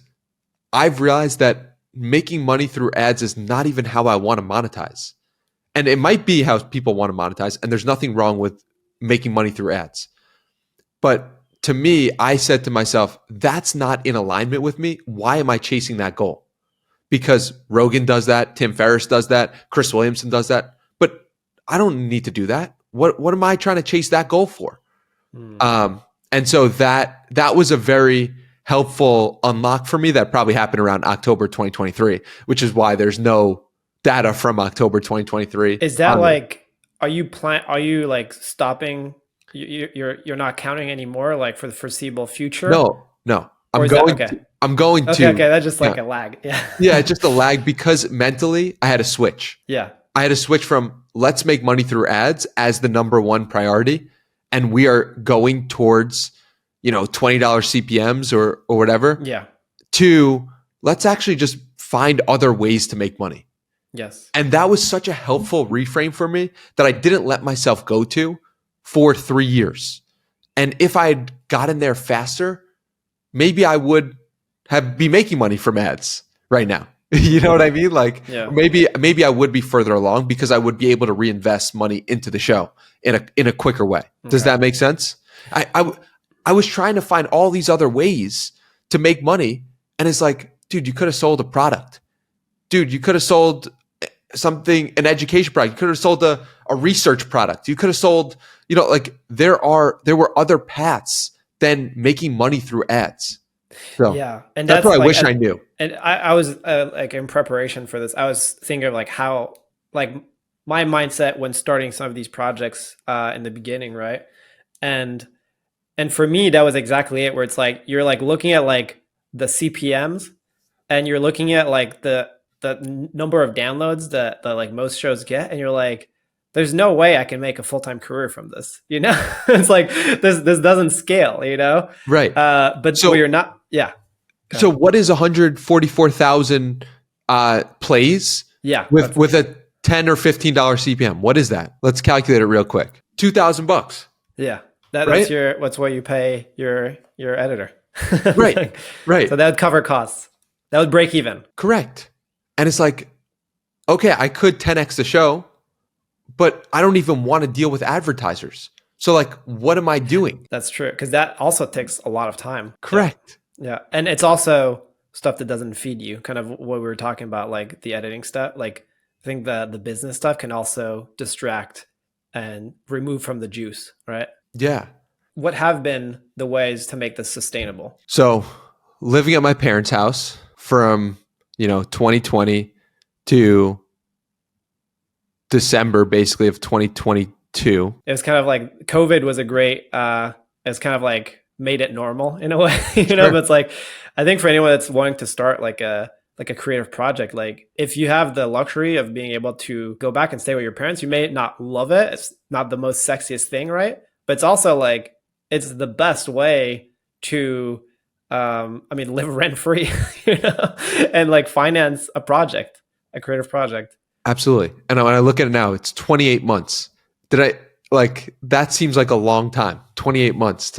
I've realized that making money through ads is not even how I want to monetize. And it might be how people want to monetize, and there's nothing wrong with making money through ads. But to me, I said to myself, that's not in alignment with me. Why am I chasing that goal? because Rogan does that, Tim Ferriss does that, Chris Williamson does that. But I don't need to do that. What am I trying to chase that goal for? And so that was a very helpful unlock for me that probably happened around October 2023, which is why there's no data from October 2023. Is that like, are you like stopping? You're not counting anymore, like for the foreseeable future? No. I'm going to. Okay, that's just like a lag. Yeah. Yeah, it's just a lag because mentally I had to switch. Yeah. I had to switch from let's make money through ads as the number one priority, and we are going towards, $20 CPMs or whatever. Yeah. To let's actually just find other ways to make money. Yes. And that was such a helpful reframe for me that I didn't let myself go to for 3 years. And if I had gotten there faster, maybe I would be making money from ads right now. You know what I mean? Like maybe I would be further along because I would be able to reinvest money into the show in a quicker way. Does that make sense? I was trying to find all these other ways to make money, and it's like, dude, you could have sold a product. Dude, you could have sold something, an education product. You could have sold a research product. You could have sold, there were other paths than making money through ads. So yeah, and that's what I wish I knew. And I was like in preparation for this, I was thinking of like how, like my mindset when starting some of these projects in the beginning, right? And for me, that was exactly it. Where it's like you're like looking at like the CPMs, and you're looking at like the number of downloads that like most shows get, and you're like, there's no way I can make a full-time career from this. It's like this doesn't scale. Right. But so you're not. Yeah. So what is 144,000 plays? Yeah. With a $10 or $15 CPM. What is that? Let's calculate it real quick. $2,000. Yeah. Right? That's what you pay your editor. Right. Right. So that would cover costs. That would break even. Correct. And it's like, okay, I could 10x the show, but I don't even want to deal with advertisers. So like, what am I doing? That's true. Because that also takes a lot of time. Correct. Yeah. And it's also stuff that doesn't feed you, kind of what we were talking about, like the editing stuff. Like I think the business stuff can also distract and remove from the juice, right? Yeah. What have been the ways to make this sustainable? So living at my parents' house from, 2020 to December, basically, of 2022. It was kind of like COVID was a great, it's kind of like made it normal in a way, Sure. But it's like, I think for anyone that's wanting to start like a creative project, like if you have the luxury of being able to go back and stay with your parents, you may not love it. It's not the most sexiest thing, right? But it's also like, it's the best way to, live rent free, and like finance a creative project. Absolutely. And when I look at it now, it's 28 months. That seems like a long time, 28 months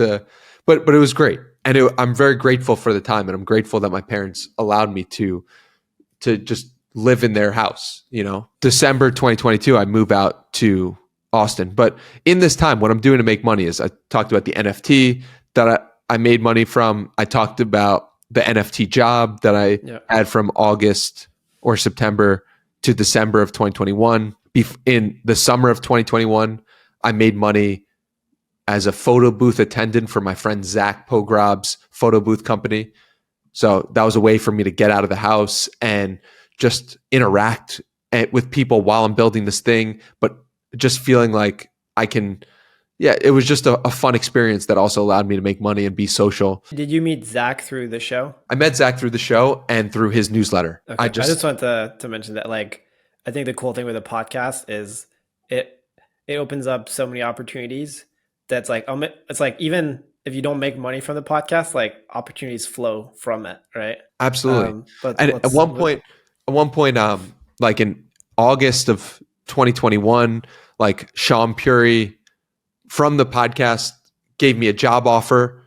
but it was great. And I'm very grateful for the time. And I'm grateful that my parents allowed me to just live in their house. December 2022, I move out to Austin. But in this time, what I'm doing to make money is I talked about the NFT that I made money from. I talked about the NFT job that I had from August or September to December of 2021. In the summer of 2021, I made money as a photo booth attendant for my friend Zach Pogrob's photo booth company. So that was a way for me to get out of the house and just interact with people while I'm building this thing, but just feeling like I can, it was just a fun experience that also allowed me to make money and be social. Did you meet Zach through the show? I met Zach through the show and through his newsletter. Okay. I just want to mention that, like, I think the cool thing with a podcast is it opens up so many opportunities that's like, it's like, even if you don't make money from the podcast, like opportunities flow from it. Right. Absolutely. At one point, like in August of 2021, like Sean Puri from the podcast gave me a job offer,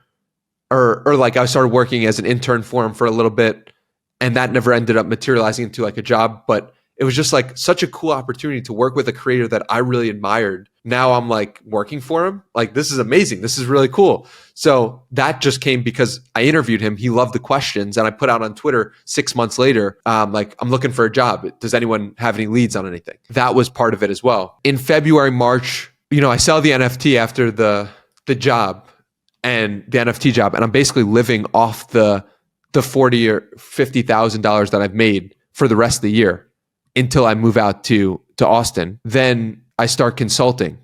or like I started working as an intern for him for a little bit, and that never ended up materializing into like a job. But it was just like such a cool opportunity to work with a creator that I really admired now I'm like working for him. Like, this is amazing. This is really cool. So that just came because I interviewed him. He loved the questions, and I put out on Twitter 6 months later, like, I'm looking for a job. Does anyone have any leads on anything? That was part of it as well. In February, March, I sell the NFT after the job and the NFT job, and I'm basically living off the $40,000 or $50,000 that I've made for the rest of the year until I move out to Austin. Then I start consulting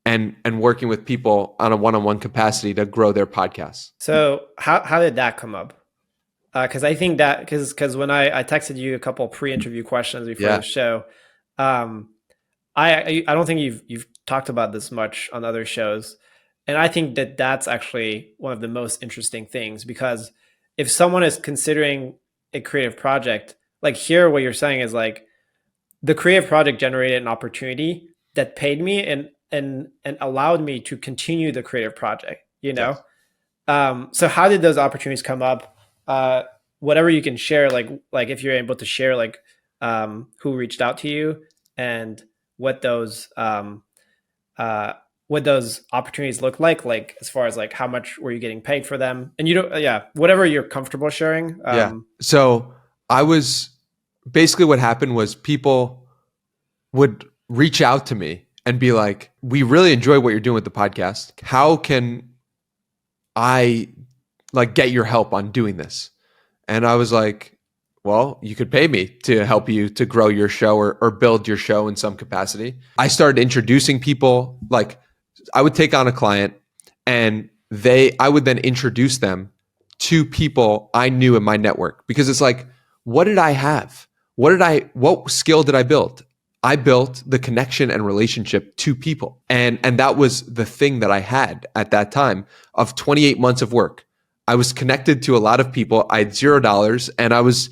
and working with people on a one-on-one capacity to grow their podcasts. So how did that come up? Because I think that because when I texted you a couple pre-interview questions before the show, I don't think you've talked about this much on other shows, and I think that that's actually one of the most interesting things, because if someone is considering a creative project, like here, what you're saying is like the creative project generated an opportunity that paid me and allowed me to continue the creative project, Yes. So how did those opportunities come up? Whatever you can share, like if you're able to share, like who reached out to you and what those opportunities look like as far as like how much were you getting paid for them, and whatever you're comfortable sharing. So I was basically, what happened was people would reach out to me and be like, we really enjoy what you're doing with the podcast. How can I like get your help on doing this? And I was like, well, you could pay me to help you to grow your show or build your show in some capacity. I started introducing people. Like, I would take on a client and I would then introduce them to people I knew in my network, because it's like, what did I have? What skill did I build? I built the connection and relationship to people. And that was the thing that I had at that time of 28 months of work. I was connected to a lot of people. I had $0, and I was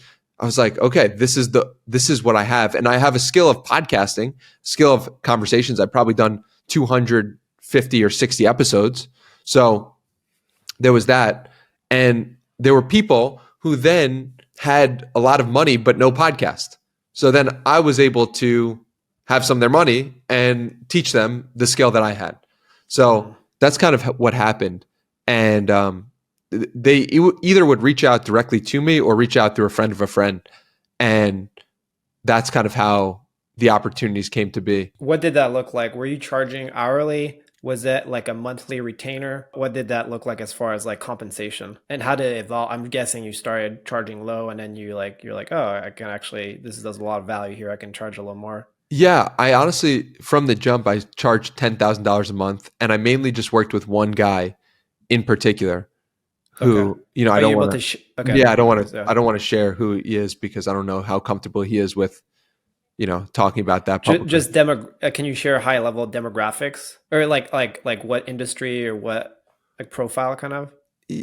like, okay, this is what I have. And I have a skill of podcasting, skill of conversations. I've probably done 250 or 60 episodes. So there was that. And there were people who then had a lot of money, but no podcast. So then I was able to have some of their money and teach them the skill that I had. So that's kind of what happened. And they either would reach out directly to me or reach out through a friend of a friend. And that's kind of how the opportunities came to be. What did that look like? Were you charging hourly? Was it like a monthly retainer? What did that look like as far as like compensation? And how did it evolve? I'm guessing you started charging low, and then you're like, oh, I can actually, does a lot of value here. I can charge a little more. Yeah, I honestly, from the jump, I charged $10,000 a month, and I mainly just worked with one guy in particular who, I don't want to, I don't want to share who he is, because I don't know how comfortable he is with, talking about that publicly. Just can you share high level demographics, or like what industry or what like profile kind of?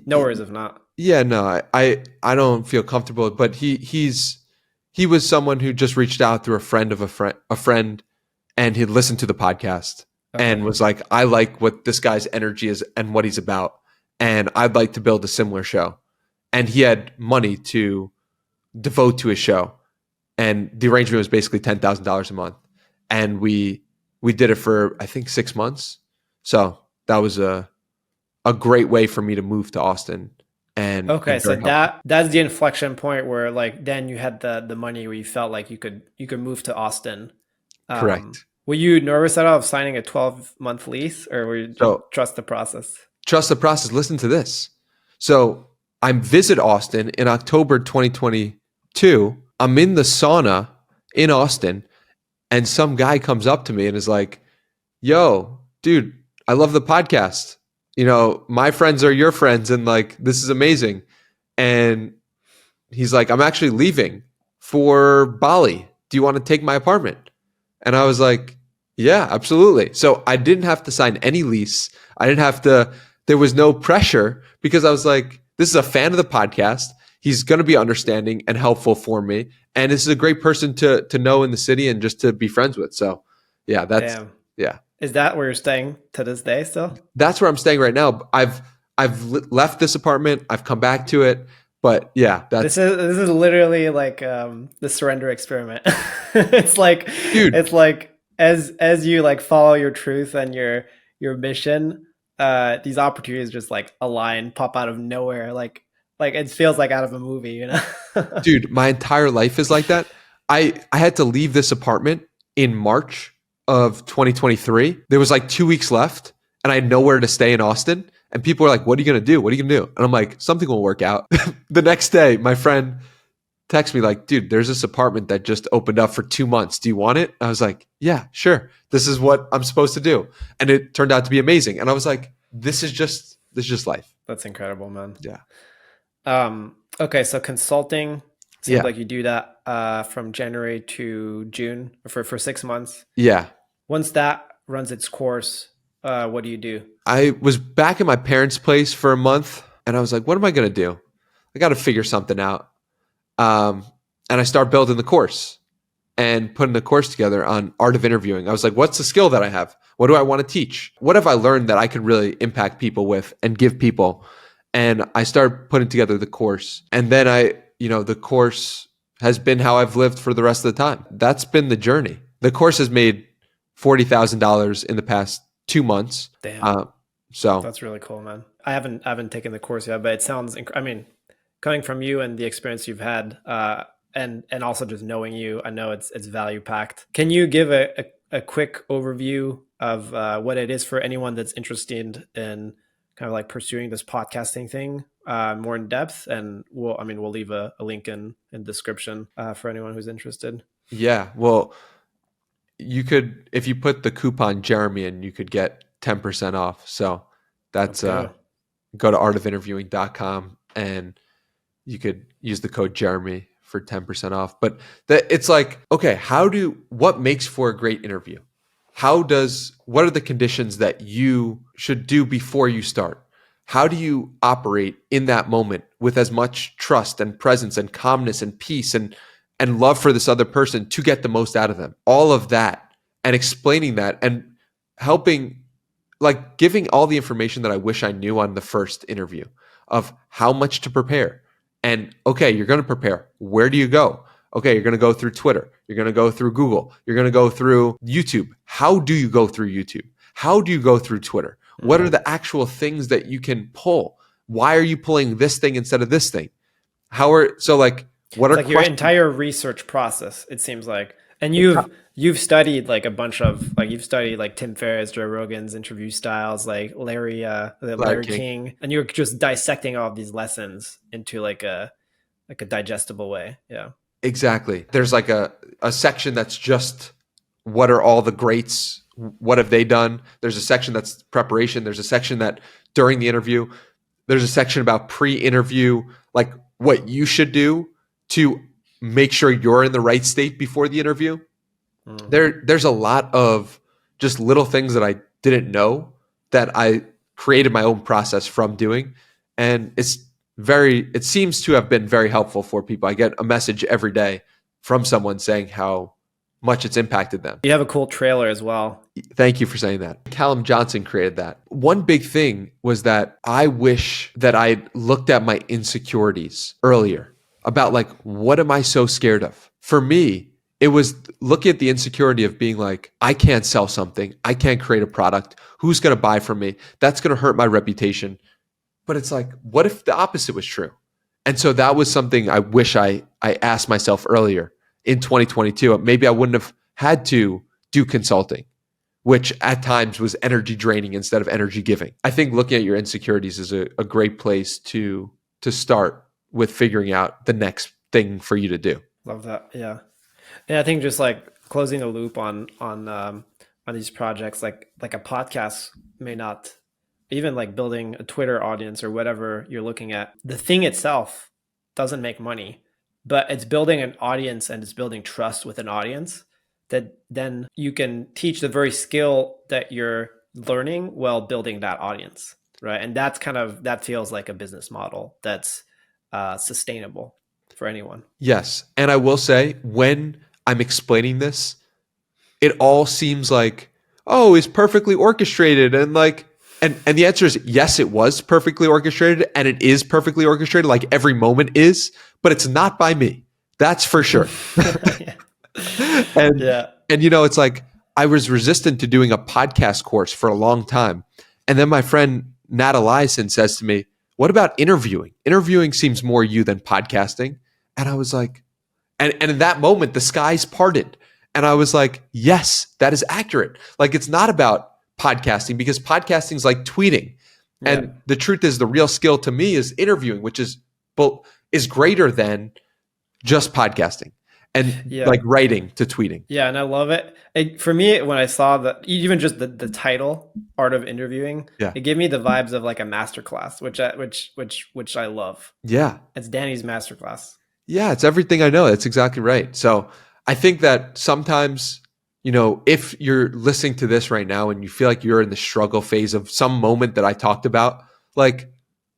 No worries if not. Yeah, no, I don't feel comfortable, but he was someone who just reached out through a friend of a friend, and he'd listened to the podcast and was like, I like what this guy's energy is and what he's about, and I'd like to build a similar show. And he had money to devote to his show. And the arrangement was basically $10,000 a month. And we did it for, I think, 6 months. So that was a great way for me to move to Austin. And so that's the inflection point where like then you had the money where you felt like you could move to Austin. Correct. Were you nervous at all of signing a 12-month lease, or were you trust the process? Trust the process. Listen to this. So I visit Austin in October 2022. I'm in the sauna in Austin, and some guy comes up to me and is like, yo, dude, I love the podcast. My friends are your friends, and like, this is amazing. And he's like, I'm actually leaving for Bali. Do you want to take my apartment? And I was like, yeah, absolutely. So I didn't have to sign any lease. There was no pressure, because I was like, this is a fan of the podcast. He's going to be understanding and helpful for me. And this is a great person to know in the city and just to be friends with. So yeah, yeah. Is that where you're staying to this day still? That's where I'm staying right now. I've left this apartment. I've come back to it. But yeah, this is literally like the surrender experiment. It's like, dude, it's like as you like follow your truth and your mission, these opportunities just like align, pop out of nowhere, like it feels like out of a movie, you know? Dude, my entire life is like that. I had to leave this apartment in March of 2023. There was like 2 weeks left and I had nowhere to stay in Austin. And people were like, what are you going to do? What are you going to do? And I'm like, something will work out. The next day, my friend texted me like, dude, there's this apartment that just opened up for 2 months. Do you want it? I was like, yeah, sure. This is what I'm supposed to do. And it turned out to be amazing. And I was like, this is just life. That's incredible, man. Yeah. Okay, so consulting seems Yeah. like you do that from January to June for 6 months. Yeah. Once that runs its course, what do you do? I was back at my parents' place for a month and I was like, what am I going to do? I got to figure something out. And I start building the course and putting the course together on art of interviewing. I was like, what's the skill that I have? What do I want to teach? What have I learned that I could really impact people with and give people? And I started putting together the course. And then the course has been how I've lived for the rest of the time. That's been the journey. The course has made $40,000 in the past 2 months. Damn. So That's really cool, man. I haven't taken the course yet, but it sounds, I mean, coming from you and the experience you've had, and also just knowing you, I know it's value packed. Can you give a quick overview of what it is for anyone that's interested in kind of like pursuing this podcasting thing more in depth? And we'll leave a link in description for anyone who's interested. yeah, well, you could, if you put the coupon Jeremy in, you could get 10% off. So that's Okay. go to artofinterviewing.com and you could use the code Jeremy for 10% off. But it's like, okay, what makes for a great interview? What are the conditions that you should do before you start? How do you operate in that moment with as much trust and presence and calmness and peace and love for this other person to get the most out of them? All of that, and explaining that and helping, like giving all the information that I wish I knew on the first interview of how much to prepare. And okay, you're going to prepare. Where do you go? Okay, you're going to go through Twitter. You're going to go through Google. You're going to go through YouTube. How do you go through YouTube? How do you go through Twitter? What are the actual things that you can pull? Why are you pulling this thing instead of this thing? What It's are like your questions? entire research process, it seems like. And you've studied like a bunch of, like, you've studied like Tim Ferriss, Joe Rogan's interview styles, like Larry King. King, and you're just dissecting all of these lessons into like a digestible way. Yeah. Exactly. There's like a section that's just what are all the greats? What have they done? There's a section that's preparation. There's a section that during the interview. There's a section about pre-interview, like what you should do to make sure you're in the right state before the interview. There's a lot of just little things that I didn't know that I created my own process from doing. And it seems to have been very helpful for people. I get a message every day from someone saying how much it's impacted them. You have a cool trailer as well. Thank you for saying that. Callum Johnson created that. One big thing was that I wish that I looked at my insecurities earlier about like, what am I so scared of? For me, it was looking at the insecurity of being like, I can't sell something. I can't create a product. Who's going to buy from me? That's going to hurt my reputation. But it's like, what if the opposite was true? And so that was something I wish I asked myself earlier in 2022. Maybe I wouldn't have had to do consulting, which at times was energy draining instead of energy giving. I think looking at your insecurities is a great place to start with figuring out the next thing for you to do. Love that. Yeah. And I think just like closing the loop on these projects, like a podcast may not, even like building a Twitter audience or whatever you're looking at, the thing itself doesn't make money, but it's building an audience and it's building trust with an audience that then you can teach the very skill that you're learning while building that audience, right? And that feels like a business model that's sustainable for anyone. Yes. And I will say, when I'm explaining this, it all seems like, oh, it's perfectly orchestrated. And like, and the answer is yes, it was perfectly orchestrated, and it is perfectly orchestrated. Like every moment is, but it's not by me. That's for sure. Yeah. And Yeah. and it's like, I was resistant to doing a podcast course for a long time. And then my friend Nat Eliason says to me, what about interviewing? Interviewing seems more you than podcasting. And I was like, and in that moment, the skies parted. And I was like, yes, that is accurate. Like, it's not about podcasting because podcasting is like tweeting. Yeah. And the truth is, the real skill to me is interviewing, which is greater than just podcasting and like writing to tweeting. Yeah, and I love it. For me, when I saw that, even just the title, Art of Interviewing, it gave me the vibes of like a masterclass, which I love. Yeah. It's Danny's masterclass. Yeah, it's everything I know. That's exactly right. So I think that sometimes, if you're listening to this right now and you feel like you're in the struggle phase of some moment that I talked about, like,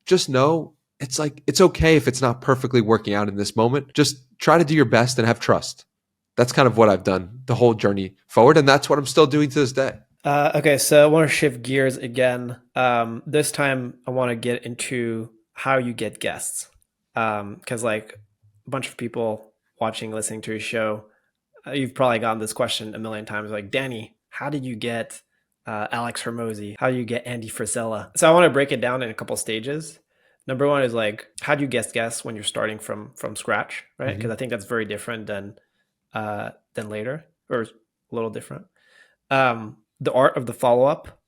just know it's okay if it's not perfectly working out in this moment. Just try to do your best and have trust. That's kind of what I've done the whole journey forward. And that's what I'm still doing to this day. Okay, so I want to shift gears again. This time I want to get into how you get guests. Because like a bunch of people watching, listening to your show, you've probably gotten this question a million times, like, Danny, how did you get Alex Hermosi? How do you get Andy Frisella? So I want to break it down in a couple stages. Number one is like, how do you get guests when you're starting from scratch, right? Because I think that's very different than later, or a little different. The art of the follow-up,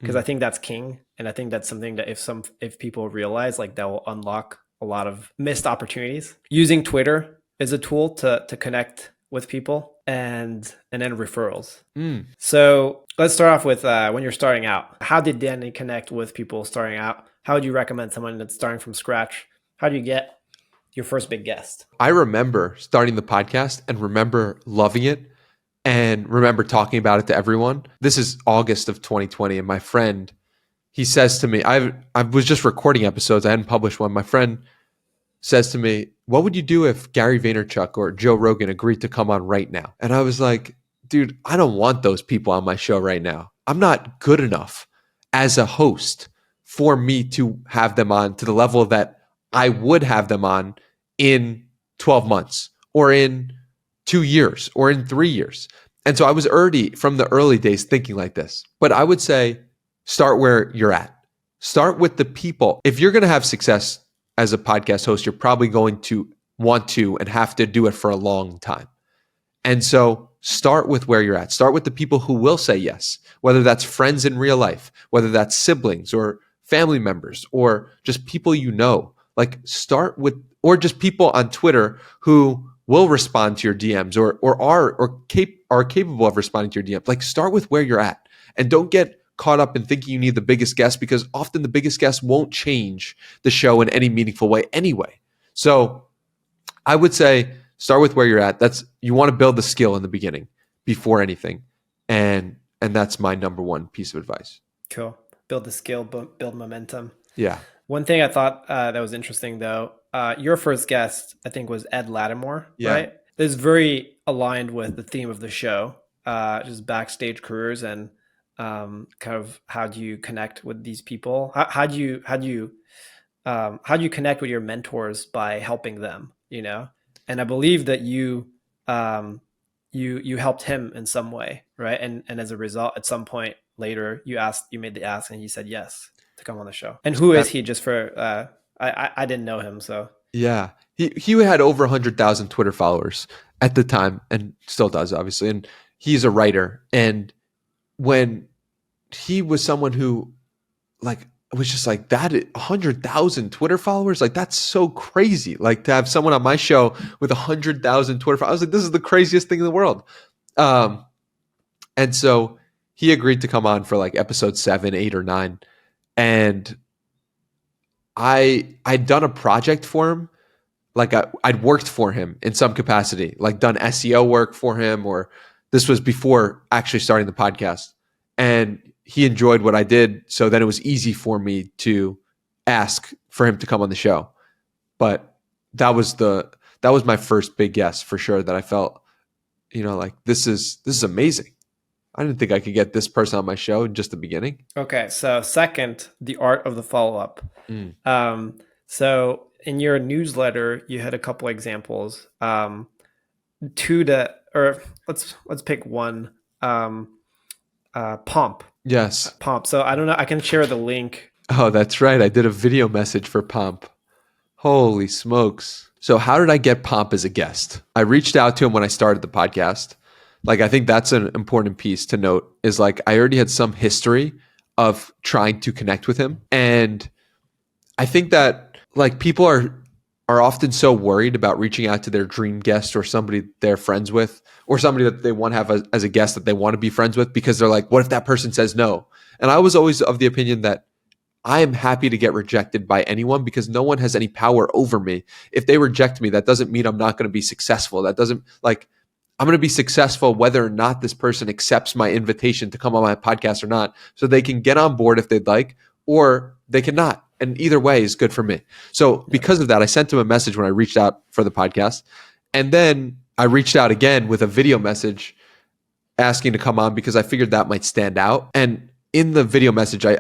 because I think that's king, and I think that's something that if people realize, like, that will unlock a lot of missed opportunities. Using Twitter is a tool to connect with people, and then referrals. So let's start off with when you're starting out. How did Danny connect with people starting out? How would you recommend someone that's starting from scratch? How do you get your first big guest? I remember starting the podcast and remember loving it and remember talking about it to everyone. This is August of 2020, and my friend, he says to me, I was just recording episodes. I hadn't published one. My friend says to me, what would you do if Gary Vaynerchuk or Joe Rogan agreed to come on right now? And I was like, dude, I don't want those people on my show right now. I'm not good enough as a host for me to have them on to the level that I would have them on in 12 months or in 2 years or in 3 years. And so I was already from the early days thinking like this. But I would say start where you're at. Start with the people. If you're going to have success as a podcast host, you're probably going to want to and have to do it for a long time. And so start with where you're at. Start with the people who will say yes, whether that's friends in real life, whether that's siblings or family members or just people you know. Like, start with, or just people on Twitter who will respond to your DMs or are capable of responding to your DMs. Like, start with where you're at and don't get caught up in thinking you need the biggest guest, because often the biggest guest won't change the show in any meaningful way anyway. So I would say start with where you're at. You want to build the skill in the beginning before anything. And that's my number one piece of advice. Cool. Build the skill, build momentum. Yeah. One thing I thought that was interesting, though, your first guest, I think, was Ed Lattimore, right? This is very aligned with the theme of the show, just backstage careers and kind of how do you connect with these people? How do you connect with your mentors by helping them? And I believe that you helped him in some way, right? And as a result, at some point later, you made the ask, and he said yes to come on the show. And who is he? Just for I didn't know him, so yeah, he had over 100,000 Twitter followers at the time, and still does, obviously. And he's a writer, and when he was someone who, like, was just like that, 100,000 Twitter followers, like, that's so crazy. Like, to have someone on my show with 100,000 Twitter followers, I was like, this is the craziest thing in the world. And so he agreed to come on for like episode 7, 8, or 9. And I'd done a project for him. Like, I'd worked for him in some capacity, like done SEO work for him, or this was before actually starting the podcast. And he enjoyed what I did. So then it was easy for me to ask for him to come on the show. But that was my first big guest for sure, that I felt, like, this is amazing. I didn't think I could get this person on my show in just the beginning. Okay. So second, the art of the follow-up. So in your newsletter, you had a couple examples. Let's pick one. Pomp. Yes. Pomp. So I don't know. I can share the link. Oh, that's right. I did a video message for Pomp. Holy smokes. So how did I get Pomp as a guest? I reached out to him when I started the podcast. Like, I think that's an important piece to note is like, I already had some history of trying to connect with him. And I think that like people are often so worried about reaching out to their dream guest or somebody they're friends with or somebody that they want to have as a guest that they want to be friends with because they're like, what if that person says no? And I was always of the opinion that I am happy to get rejected by anyone because no one has any power over me. If they reject me, that doesn't mean I'm not going to be successful. That doesn't like I'm going to be successful whether or not this person accepts my invitation to come on my podcast or not. So they can get on board if they'd like, or they cannot. And either way is good for me. So because of that, I sent him a message when I reached out for the podcast. And then I reached out again with a video message asking to come on because I figured that might stand out. And in the video message, I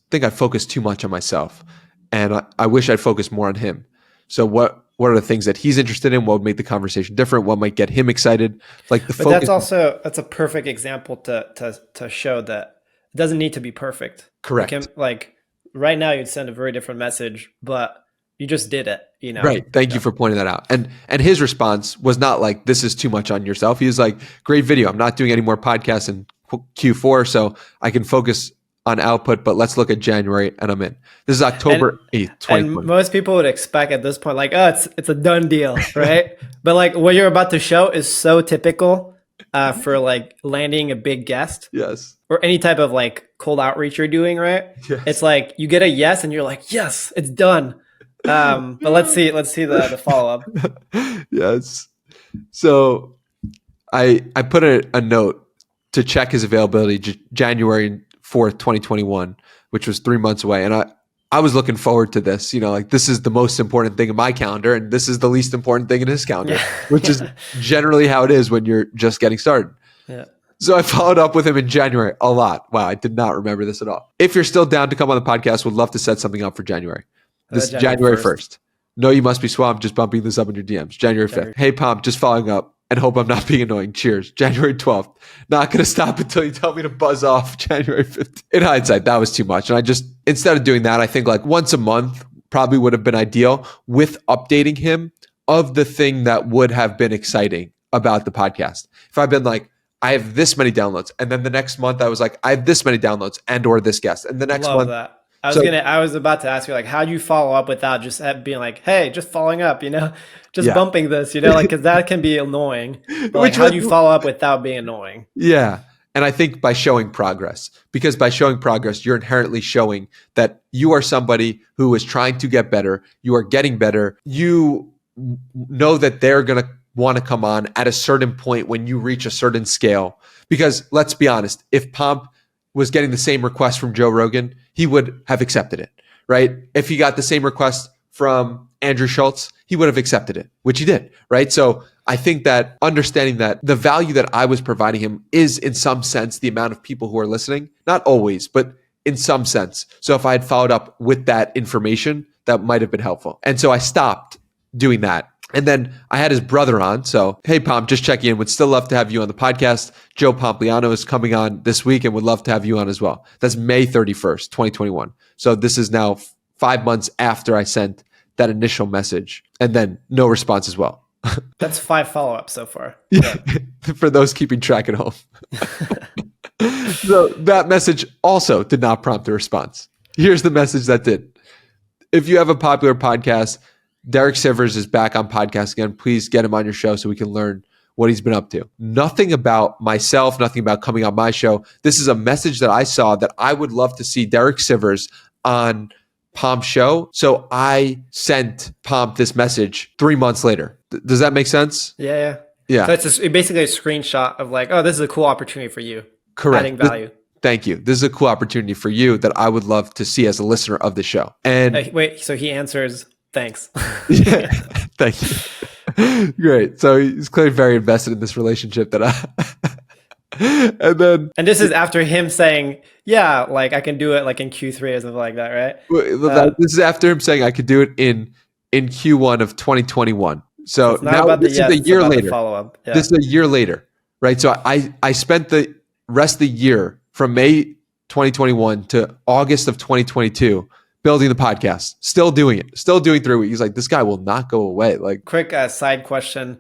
think I focused too much on myself. And I wish I'd focused more on him. So what are the things that he's interested in? What would make the conversation different? What might get him excited? Like the focus. That's a perfect example to show that it doesn't need to be perfect. Correct. Like right now you'd send a very different message, but you just did it, you know? Right. Thank you for pointing that out. And his response was not like, this is too much on yourself. He was like, great video. I'm not doing any more podcasts in Q4, so I can focus on output, but let's look at January and I'm in. This is October 8th, 2020. And most people would expect at this point, like, oh, it's a done deal, right? But like what you're about to show is so typical for like landing a big guest. Yes. Or any type of like cold outreach you're doing, right? Yes. It's like you get a yes and you're like, yes, it's done. But let's see the follow-up. Yes. So I put a note to check his availability January 4th, 2021, which was 3 months away. And I was looking forward to this, you know, like this is the most important thing in my calendar and this is the least important thing in his calendar, which is generally how it is when you're just getting started. Yeah. So I followed up with him in January a lot. Wow, I did not remember this at all. If you're still down to come on the podcast, would love to set something up for January. This is January 1st. No, you must be swamped. Just bumping this up in your DMs. January 5th. Hey, Pomp, just following up and hope I'm not being annoying. Cheers. January 12th. Not going to stop until you tell me to buzz off January 5th. In hindsight, that was too much. And I just, instead of doing that, I think like once a month probably would have been ideal with updating him of the thing that would have been exciting about the podcast. If I've been like, I have this many downloads. And then the next month I was like, I have this many downloads and or this guest. And the next month. That. I was about to ask you like, how do you follow up without just being like, hey, just following up, you know, just bumping this, you know, like, cause that can be annoying. But like, how do you follow up without being annoying? Yeah. And I think by showing progress, because by showing progress, you're inherently showing that you are somebody who is trying to get better. You are getting better. You know that they're going to want to come on at a certain point when you reach a certain scale. Because let's be honest, if Pomp was getting the same request from Joe Rogan, he would have accepted it, right? If he got the same request from Andrew Schultz, he would have accepted it, which he did, right? So I think that understanding that the value that I was providing him is in some sense the amount of people who are listening, not always, but in some sense. So if I had followed up with that information, that might have been helpful. And so I stopped doing that. And then I had his brother on. So, hey, Pomp, just checking in. Would still love to have you on the podcast. Joe Pompliano is coming on this week and would love to have you on as well. That's May 31st, 2021. So this is now 5 months after I sent that initial message and then no response as well. That's 5 follow-ups so far. Yeah. For those keeping track at home. So that message also did not prompt a response. Here's the message that did. If you have a popular podcast, Derek Sivers is back on podcast again. Please get him on your show so we can learn what he's been up to. Nothing about myself, nothing about coming on my show. This is a message that I saw that I would love to see Derek Sivers on Pomp's show. So I sent Pomp this message 3 months later. Does that make sense? Yeah. Yeah. So it's basically a screenshot of like, oh, this is a cool opportunity for you. Correct. Adding value. Thank you. This is a cool opportunity for you that I would love to see as a listener of the show. And wait, so he answers, thanks. Yeah, thank you. Great. So he's clearly very invested in this relationship that and this is after him saying, yeah, like I can do it like in Q3 or something like that, right? This is after him saying I could do it in Q1 of 2021. So now this is a year later. Follow up. Yeah. This is a year later, right? So I spent the rest of the year from May 2021 to August of 2022, building the podcast, still doing it, still doing 3 weeks. He's like, this guy will not go away. Like, quick side question.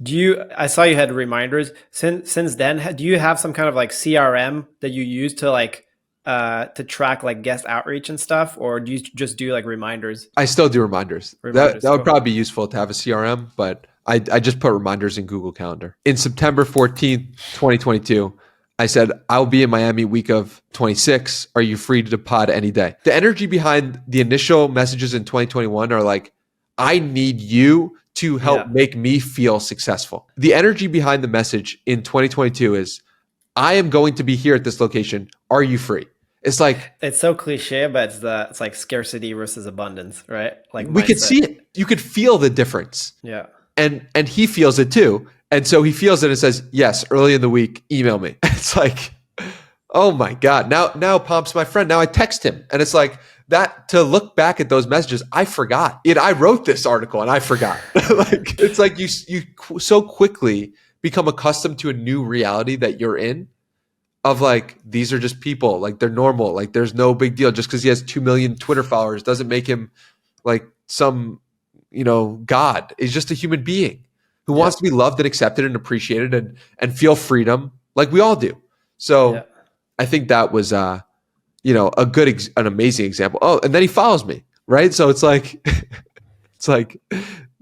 I saw you had reminders since then. Do you have some kind of like CRM that you use to like, to track like guest outreach and stuff? Or do you just do like reminders? I still do reminders. That would probably be useful to have a CRM, but I just put reminders in Google Calendar. In September 14th, 2022, I said, I'll be in Miami week of 26. Are you free to pod any day? The energy behind the initial messages in 2021 are like, I need you to help make me feel successful. The energy behind the message in 2022 is, I am going to be here at this location. Are you free? It's like, it's so cliche, but it's like scarcity versus abundance, right? Like we could see it. You could feel the difference. Yeah. And he feels it too. And so he feels it and says, yes, early in the week, email me. It's like, oh my God. Now Pomp's my friend. Now I text him. And it's like that, to look back at those messages, I forgot it. I wrote this article and I forgot. Like, it's like you so quickly become accustomed to a new reality that you're in, of like, these are just people, like they're normal. Like there's no big deal. Just because he has 2 million Twitter followers doesn't make him like some, God. He's just a human being who wants to be loved and accepted and appreciated and feel freedom like we all do. So I think that was, an amazing example. Oh, and then he follows me, right? So it's like,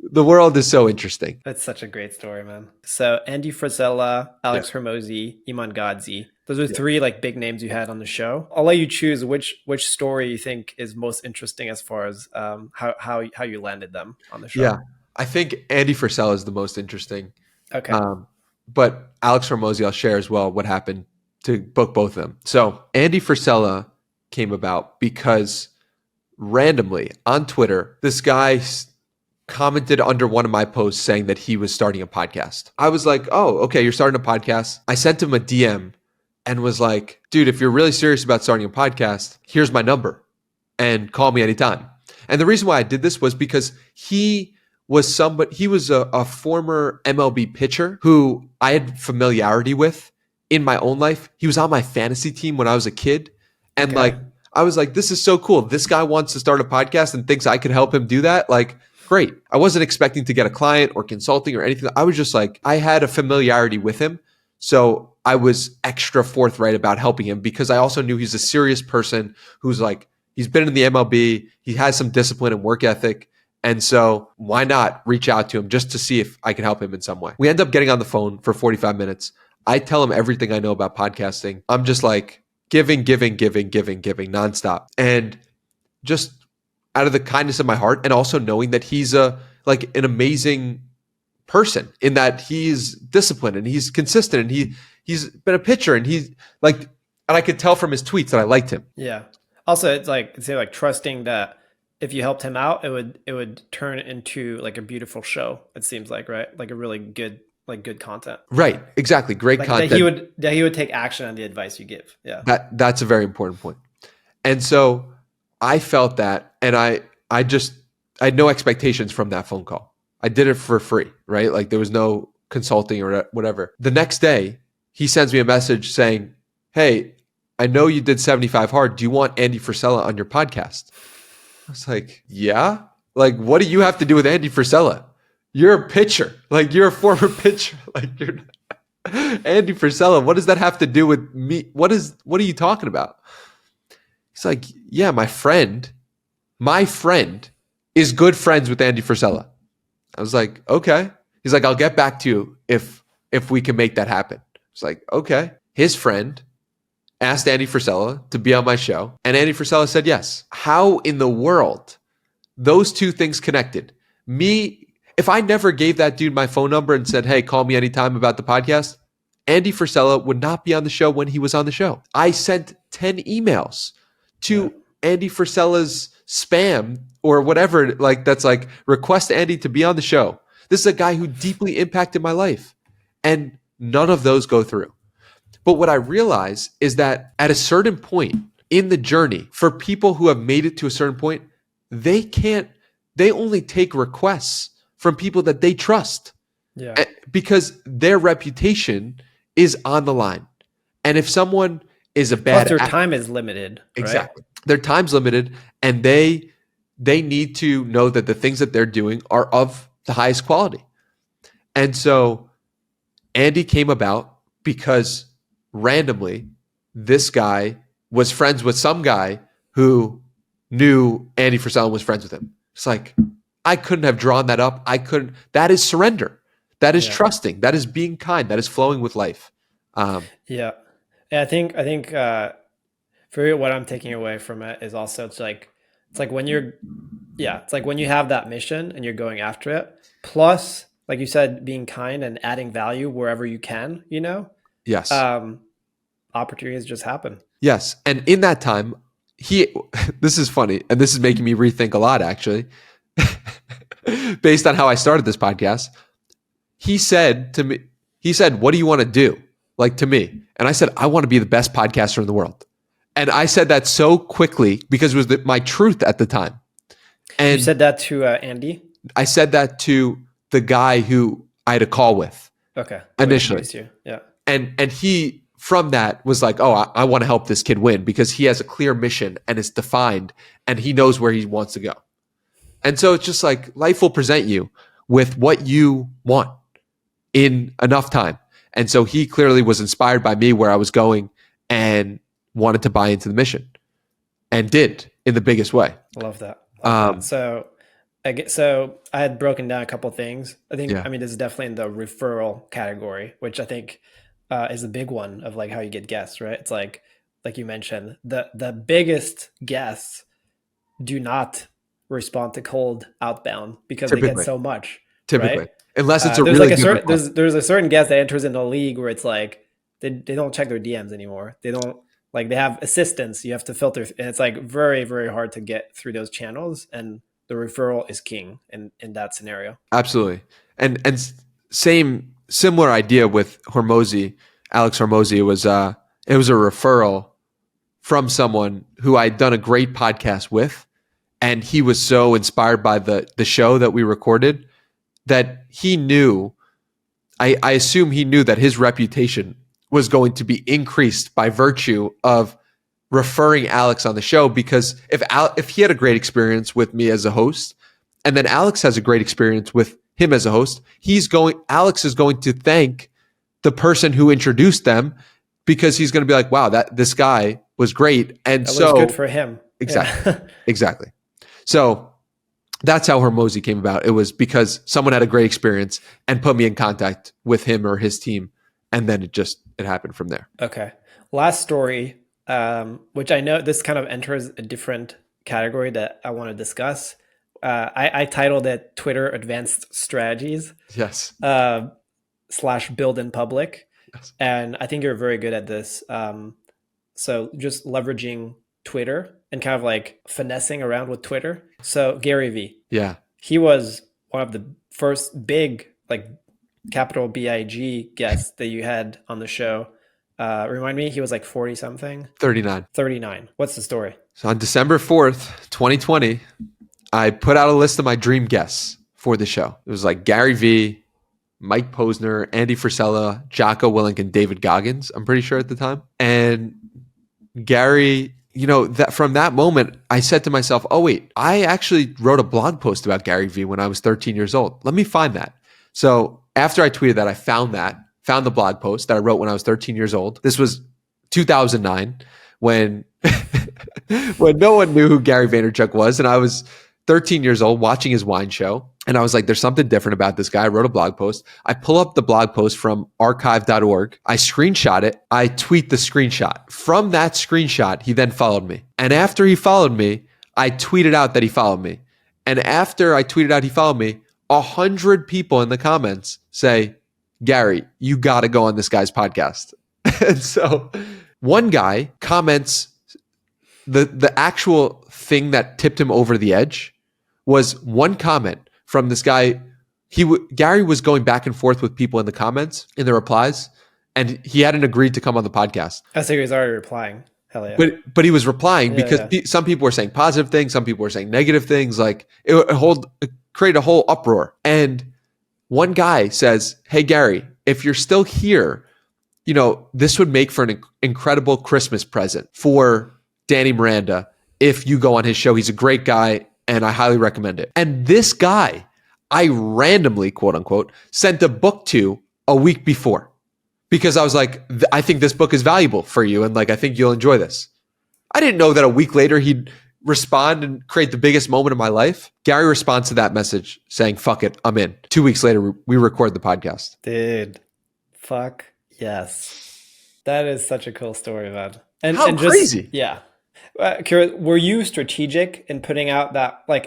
the world is so interesting. That's such a great story, man. So Andy Frisella, Alex Hormozi, Iman Gadzhi. Those are 3 like big names you had on the show. I'll let you choose which story you think is most interesting as far as how you landed them on the show. Yeah, I think Andy Frisella is the most interesting. Okay. But Alex Hormozi, I'll share as well what happened to book both of them. So Andy Frisella came about because randomly on Twitter, this guy commented under one of my posts saying that he was starting a podcast. I was like, oh, okay, you're starting a podcast. I sent him a DM and was like, dude, if you're really serious about starting a podcast, here's my number and call me anytime. And the reason why I did this was because he was a former MLB pitcher who I had familiarity with in my own life. He was on my fantasy team when I was a kid. And I was like, this is so cool. This guy wants to start a podcast and thinks I could help him do that. Like, great. I wasn't expecting to get a client or consulting or anything. I was just like, I had a familiarity with him. So I was extra forthright about helping him because I also knew he's a serious person who's like, he's been in the MLB. He has some discipline and work ethic. And so why not reach out to him just to see if I can help him in some way? We end up getting on the phone for 45 minutes. I tell him everything I know about podcasting. I'm just like giving nonstop. And just out of the kindness of my heart, and also knowing that he's an amazing person in that he's disciplined and he's consistent and he's been a pitcher and he's like, and I could tell from his tweets that I liked him. Yeah. Also, it's like trusting that if you helped him out, it would turn into like a beautiful show. It seems like, right? Like a really good content. Right. Exactly. Great content. That he would take action on the advice you give. Yeah. That's a very important point. And so I felt that, and I had no expectations from that phone call. I did it for free, right? Like there was no consulting or whatever. The next day, he sends me a message saying, hey, I know you did 75 hard. Do you want Andy Frisella on your podcast? I was like, yeah. Like, what do you have to do with Andy Frisella? You're a pitcher. Like, you're a former pitcher. Like, you're Andy Frisella. What does that have to do with me? What are you talking about? He's like, yeah, my friend is good friends with Andy Frisella. I was like, okay. He's like, I'll get back to you if we can make that happen. It's like, okay. His friend asked Andy Frisella to be on my show, and Andy Frisella said yes. How in the world those two things connected? If I never gave that dude my phone number and said, hey, call me anytime about the podcast, Andy Frisella would not be on the show when he was on the show. I sent 10 emails to Andy Frisella's spam or whatever, that's like, request Andy to be on the show. This is a guy who deeply impacted my life. And none of those go through. But what I realize is that at a certain point in the journey, for people who have made it to a certain point, they only take requests from people that they trust. Yeah. Because their reputation is on the line. And if someone is a Plus, bad their time is limited, right? exactly. Their time's limited, and they need to know that the things that they're doing are of the highest quality. And so Andy came about because randomly this guy was friends with some guy who knew Andy Frisella and was friends with him. It's like, I couldn't have drawn that up. I couldn't. That is surrender. That is trusting. That is being kind. That is flowing with life. Yeah. I think for me, what I'm taking away from it is also it's like when it's like when you have that mission and you're going after it. Plus, like you said, being kind and adding value wherever you can. Yes. Opportunities just happen. Yes. And in that time, this is funny, and this is making me rethink a lot, actually, based on how I started this podcast. He said to me, what do you want to do? Like, to me. And I said, I want to be the best podcaster in the world. And I said that so quickly because it was my truth at the time. And you said that to Andy? I said that to the guy who I had a call with. Okay. Initially. Yeah. And he, from that, was like, oh, I want to help this kid win because he has a clear mission and it's defined and he knows where he wants to go. And so it's just like life will present you with what you want in enough time. And so he clearly was inspired by me where I was going and wanted to buy into the mission and did in the biggest way. Love that. So I had broken down a couple of things. I think, this is definitely in the referral category, which I think is the big one of like how you get guests, right? It's like you mentioned, the biggest guests do not respond to cold outbound because they get so much. Typically. Right? Unless it's a there's really like good there's a certain guest that enters in the league where it's like they don't check their DMs anymore. They don't like they have assistants. You have to filter, and it's like very, very hard to get through those channels. And the referral is king in that scenario. Absolutely. And similar idea with Hormozy, Alex Hormozy. It was a referral from someone who I'd done a great podcast with, and he was so inspired by the show that we recorded that he knew, I assume he knew that his reputation was going to be increased by virtue of referring Alex on the show, because if he had a great experience with me as a host, and then Alex has a great experience with him as a host, Alex is going to thank the person who introduced them, because he's going to be like, wow, this guy was great. And that was good for him. Exactly. Exactly. So that's how Hormozy came about. It was because someone had a great experience and put me in contact with him or his team. And then it happened from there. Okay. Last story, which I know this kind of enters a different category that I want to discuss. I titled it Twitter Advanced Strategies. Yes. / build in public. Yes. And I think you're very good at this. So just leveraging Twitter and kind of like finessing around with Twitter. So Gary V. Yeah. He was one of the first big, like, capital BIG guests that you had on the show. Remind me, he was like 40 something. 39. What's the story? So on December 4th, 2020, I put out a list of my dream guests for the show. It was like Gary V, Mike Posner, Andy Frisella, Jocko Willink, and David Goggins, I'm pretty sure at the time. And Gary, that from that moment, I said to myself, oh wait, I actually wrote a blog post about Gary V when I was 13 years old. Let me find that. So after I tweeted that, I found the blog post that I wrote when I was 13 years old. This was 2009 when when no one knew who Gary Vaynerchuk was. And I was 13 years old watching his wine show. And I was like, there's something different about this guy. I wrote a blog post. I pull up the blog post from archive.org. I screenshot it. I tweet the screenshot. From that screenshot, he then followed me. And after he followed me, I tweeted out that he followed me. And after I tweeted out he followed me, 100 people in the comments say, Gary, you got to go on this guy's podcast. And so one guy comments, the actual thing that tipped him over the edge was one comment from this guy. Gary was going back and forth with people in the comments, in the replies, and he hadn't agreed to come on the podcast. I think he was already replying. Hell yeah. But he was replying because some people were saying positive things, some people were saying negative things. Like it created a whole uproar. And one guy says, hey, Gary, if you're still here, this would make for an incredible Christmas present for Danny Miranda if you go on his show. He's a great guy and I highly recommend it. And this guy, I randomly, quote unquote, sent a book to a week before because I was like, I think this book is valuable for you and like I think you'll enjoy this. I didn't know that a week later he'd respond and create the biggest moment of my life. Gary responds to that message saying, fuck it, I'm in. 2 weeks later, we record the podcast. Dude, fuck yes. That is such a cool story, man. And How crazy. Yeah. Kira, were you strategic in putting out that, like,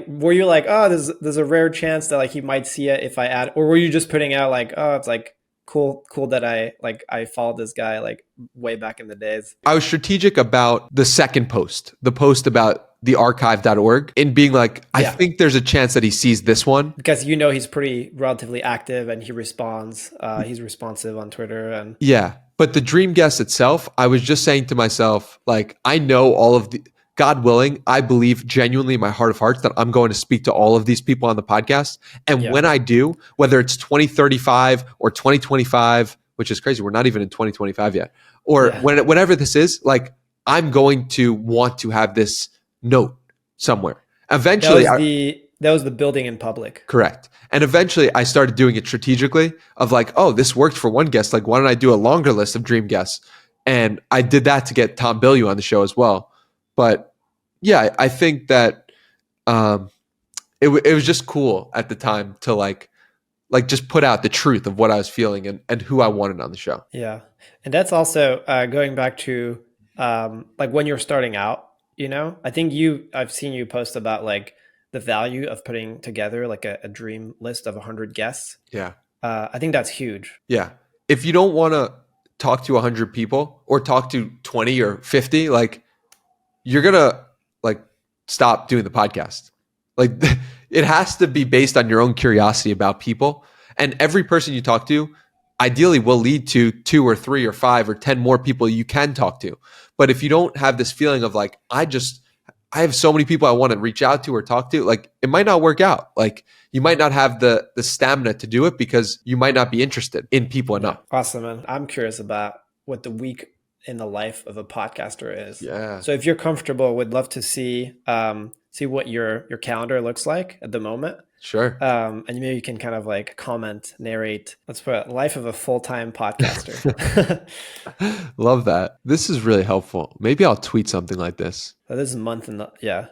were you like, oh, there's a rare chance that like he might see it if I add, or were you just putting out like, oh, it's like cool that I followed this guy like way back in the days? I was strategic about the second post, the post about the archive.org, in being like, I think there's a chance that he sees this one. Because he's pretty relatively active and he responds. He's responsive on Twitter. And yeah. But the dream guest itself, I was just saying to myself, like, I know all of the, God willing, I believe genuinely in my heart of hearts that I'm going to speak to all of these people on the podcast. And when I do, whether it's 2035 or 2025, which is crazy, we're not even in 2025 yet, or whenever this is, like, I'm going to want to have this note somewhere. Eventually, that was the building in public. Correct. And eventually I started doing it strategically of like, oh, this worked for one guest. Like, why don't I do a longer list of dream guests? And I did that to get Tom Bilyeu on the show as well. But yeah, I think that it was just cool at the time to like just put out the truth of what I was feeling and who I wanted on the show. Yeah. And that's also going back to like when you're starting out, I think I've seen you post about like the value of putting together like a dream list of 100 guests. Yeah. I think that's huge. Yeah. If you don't want to talk to 100 people or talk to 20 or 50, like, you're going to like stop doing the podcast. Like, it has to be based on your own curiosity about people. And every person you talk to ideally will lead to 2 or 3 or 5 or 10 more people you can talk to. But if you don't have this feeling of like, I have so many people I want to reach out to or talk to, like, it might not work out. Like, you might not have the stamina to do it because you might not be interested in people enough. Awesome, man. I'm curious about what the week in the life of a podcaster is. Yeah. So if you're comfortable, would love to see what your calendar looks like at the moment. Sure. And maybe you can kind of like comment, narrate. Let's put it, life of a full-time podcaster. Love that. This is really helpful. Maybe I'll tweet something like this. So this is a month in the Yeah.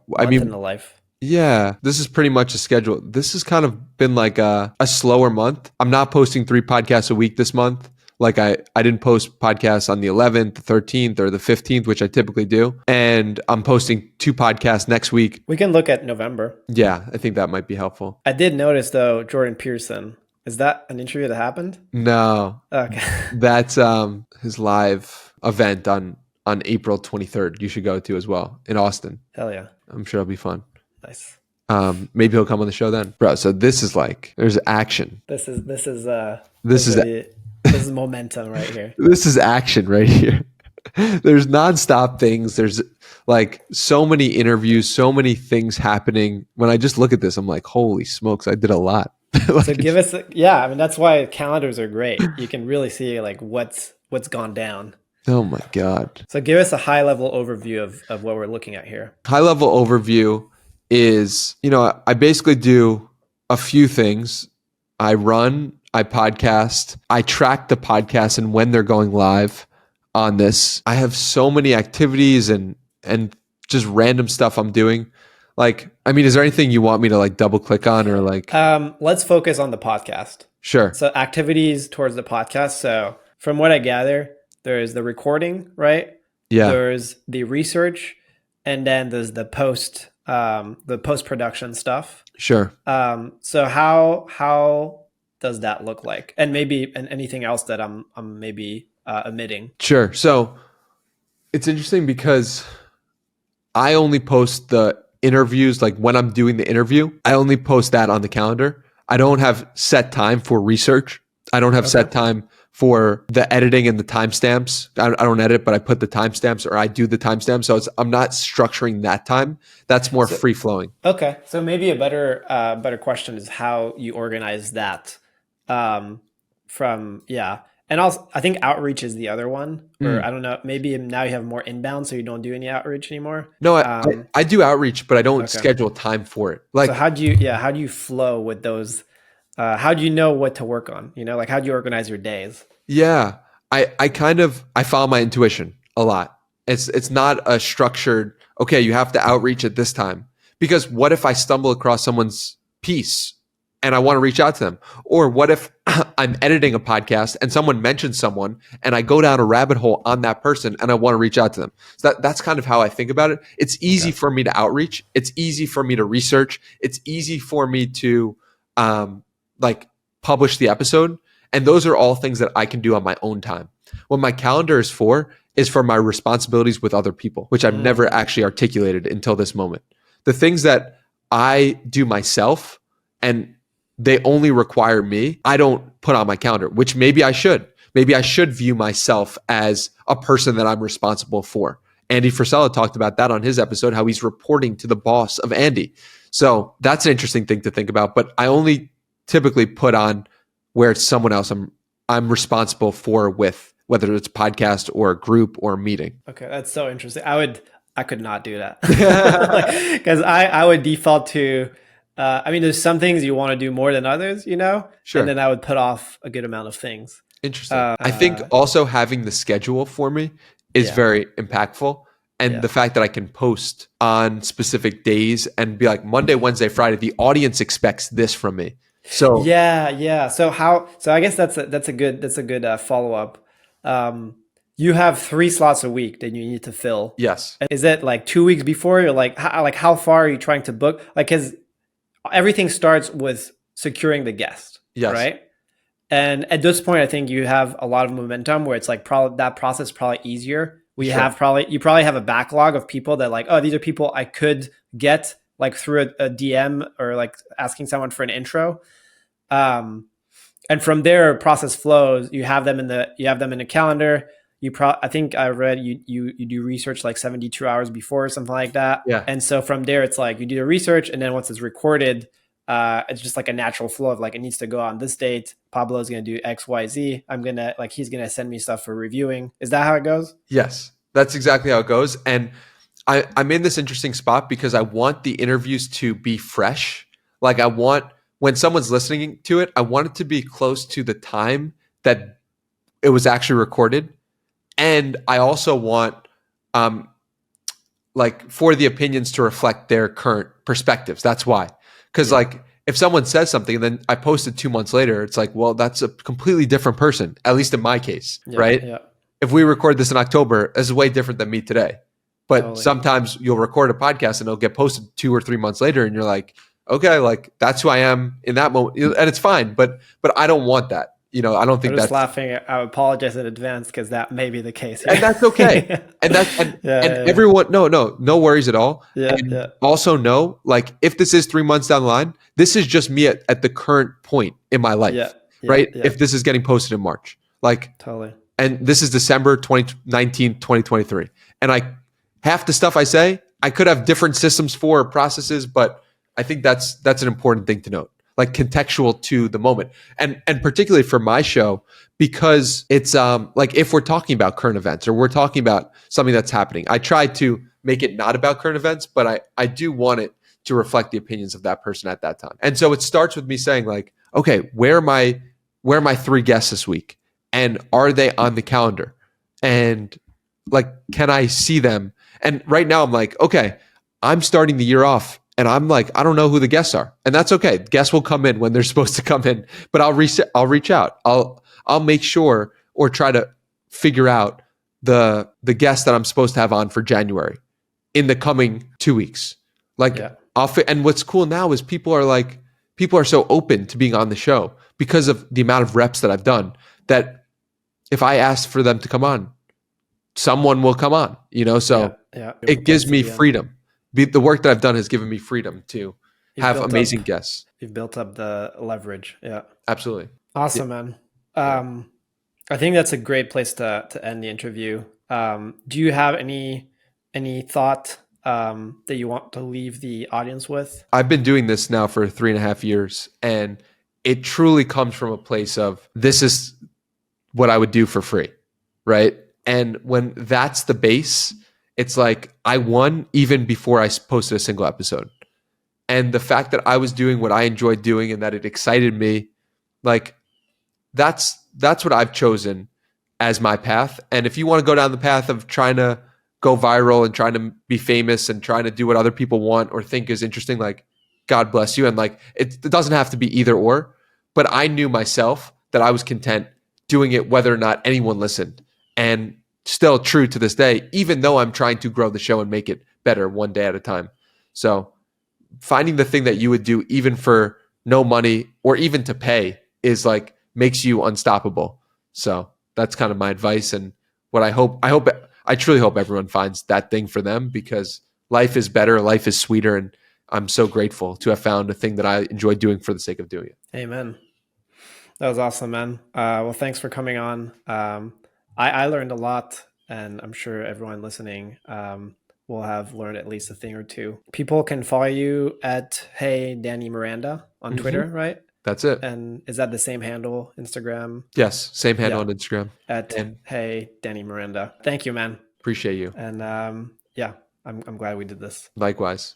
month in the life. Yeah. This is pretty much a schedule. This has kind of been like a slower month. I'm not posting 3 podcasts a week this month. Like I didn't post podcasts on the 11th, the 13th, or the 15th, which I typically do. And I'm posting 2 podcasts next week. We can look at November. Yeah, I think that might be helpful. I did notice though, Jordan Peterson. Is that an interview that happened? No. Okay. That's his live event on April 23rd. You should go to as well in Austin. Hell yeah. I'm sure it'll be fun. Nice. Maybe he'll come on the show then. Bro, so this is like, there's action. This is momentum right here. This is action right here. There's nonstop things. There's like so many interviews, so many things happening. When I just look at this, I'm like, holy smokes, I did a lot. Like, so give us, I mean, that's why calendars are great. You can really see like what's gone down. Oh my God. So give us a high level overview of what we're looking at here. High level overview is, I basically do a few things. I run, I podcast, I track the podcast and when they're going live on this. I have so many activities and just random stuff I'm doing. Like, I mean, is there anything you want me to like double click on or like? Let's focus on the podcast. Sure. So activities towards the podcast. So from what I gather, there's the recording, right? Yeah. There's the research, and then there's the post-production stuff. Sure. So how does that look like? And maybe anything else that I'm maybe omitting. Sure. So it's interesting because I only post the interviews, like when I'm doing the interview, I only post that on the calendar. I don't have set time for research. I don't have set time for the editing and the timestamps. I don't edit, but I put the timestamps or I do the timestamps. So I'm not structuring that time. That's more free flowing. Okay. So maybe a better question is how you organize that And also, I think outreach is the other one, or Mm. I don't know, maybe now you have more inbound, so you don't do any outreach anymore. No, I do outreach, but I don't Okay. schedule time for it. So Like, how do you flow with those? How do you know what to work on? You know, like how do you organize your days? yeah, I follow my intuition a lot. It's not a structured, okay, you have to outreach at this time. Because what if I stumble across someone's piece and I want to reach out to them? Or what if I'm editing a podcast and someone mentions someone and I go down a rabbit hole on that person and I want to reach out to them? So that's kind of how I think about it. It's easy Okay. for me to outreach. It's easy for me to research. It's easy for me to like publish the episode. And those are all things that I can do on my own time. What my calendar is for my responsibilities with other people, which I've never actually articulated until this moment. The things that I do myself and they only require me, I don't put on my calendar, which maybe I should. Maybe I should view myself as a person that I'm responsible for. Andy Frisella talked about that on his episode, how he's reporting to the boss of Andy. So that's an interesting thing to think about. But I only typically put on where it's someone else I'm responsible for, with whether it's a podcast or a group or a meeting. Okay, that's so interesting. I could not do that because I would default to. I mean, there's some things you want to do more than others, you know, Sure. and then I would put off a good amount of things. Interesting. I think also having the schedule for me is Yeah. very impactful. And Yeah. the fact that I can post on specific days and be like Monday, Wednesday, Friday, the audience expects this from me. So Yeah. So I guess that's a good follow up. You have 3 slots a week that you need to fill. yes, Is it like 2 weeks before? You're like how far are you trying to book? Like, because everything starts with securing the guest, yes, right? And at this point, I think you have a lot of momentum where it's like probably that process is probably easier. Sure. You probably have a backlog of people that like, oh, these are people I could get like through a DM or like asking someone for an intro. And from there, process flows. You have them in the calendar. I think I read you do research like 72 hours before or something like that. Yeah. And so from there, it's like you do the research, and then once it's recorded, it's just like a natural flow of like it needs to go on this date. Pablo's gonna do X, Y, Z. He's gonna send me stuff for reviewing. Is that how it goes? yes, that's exactly how it goes. And I'm in this interesting spot because I want the interviews to be fresh. Like, I want, when someone's listening to it, I want it to be close to the time that it was actually recorded. And I also want, like, for the opinions to reflect their current perspectives. That's why. Because, like, if someone says something and then I post it 2 months later, it's like, well, that's a completely different person, at least in my case, right? Yeah. If we record this in October, this is way different than me today. But Totally. sometimes you'll record a podcast and it'll get posted 2 or 3 months later, and you're like, okay, like, that's who I am in that moment, and it's fine. But I don't want that. You know, I don't think I'm just that's laughing. I apologize in advance because that may be the case. and that's okay. And everyone, no worries at all. Yeah, And yeah. also know, like, if this is 3 months down the line, this is just me at the current point in my life, Yeah, right? yeah. If this is getting posted in March, like, Totally. and this is December 2019, 2023. And half the stuff I say, I could have different systems for processes, but I think that's an important thing to note, like contextual to the moment. And particularly for my show, because it's like, if we're talking about current events or we're talking about something that's happening, I try to make it not about current events, but I do want it to reflect the opinions of that person at that time. And so it starts with me saying, like, okay, where are my 3 guests this week? And are they on the calendar? And, like, can I see them? And right now I'm like, okay, I'm starting the year off and I'm like, I don't know who the guests are. And that's okay. Guests will come in when they're supposed to come in, but I'll reach out. I'll make sure, or try to figure out the guests that I'm supposed to have on for January in the coming 2 weeks. Like, Yeah. and what's cool now is people are so open to being on the show because of the amount of reps that I've done, that if I ask for them to come on, someone will come on, you know? So Yeah. it gives me freedom. The work that I've done has given me freedom to You've have built amazing up- guests. You've built up the leverage. Yeah. Absolutely. Awesome, man. I think that's a great place to end the interview. Do you have any thought that you want to leave the audience with? I've been doing this now for 3.5 years, and it truly comes from a place of, this is what I would do for free, right? And when that's the base, it's like I won even before I posted a single episode. And the fact that I was doing what I enjoyed doing and that it excited me, like that's what I've chosen as my path. And if you want to go down the path of trying to go viral and trying to be famous and trying to do what other people want or think is interesting, like God bless you. And like it doesn't have to be either or. But I knew myself that I was content doing it whether or not anyone listened. And still true to this day, even though I'm trying to grow the show and make it better one day at a time. So finding the thing that you would do even for no money or even to pay is like makes you unstoppable. So that's kind of my advice and what I truly hope everyone finds that thing for them, because life is better, life is sweeter, and I'm so grateful to have found a thing that I enjoy doing for the sake of doing it. Amen. That was awesome, man. Well, thanks for coming on. I learned a lot, and I'm sure everyone listening will have learned at least a thing or two. People can follow you at Hey Danny Miranda on Twitter, right? That's it. And is that the same handle, Instagram? Yes, same handle on Instagram. At Hey Danny Miranda. Thank you, man. Appreciate you. And yeah, I'm glad we did this. Likewise.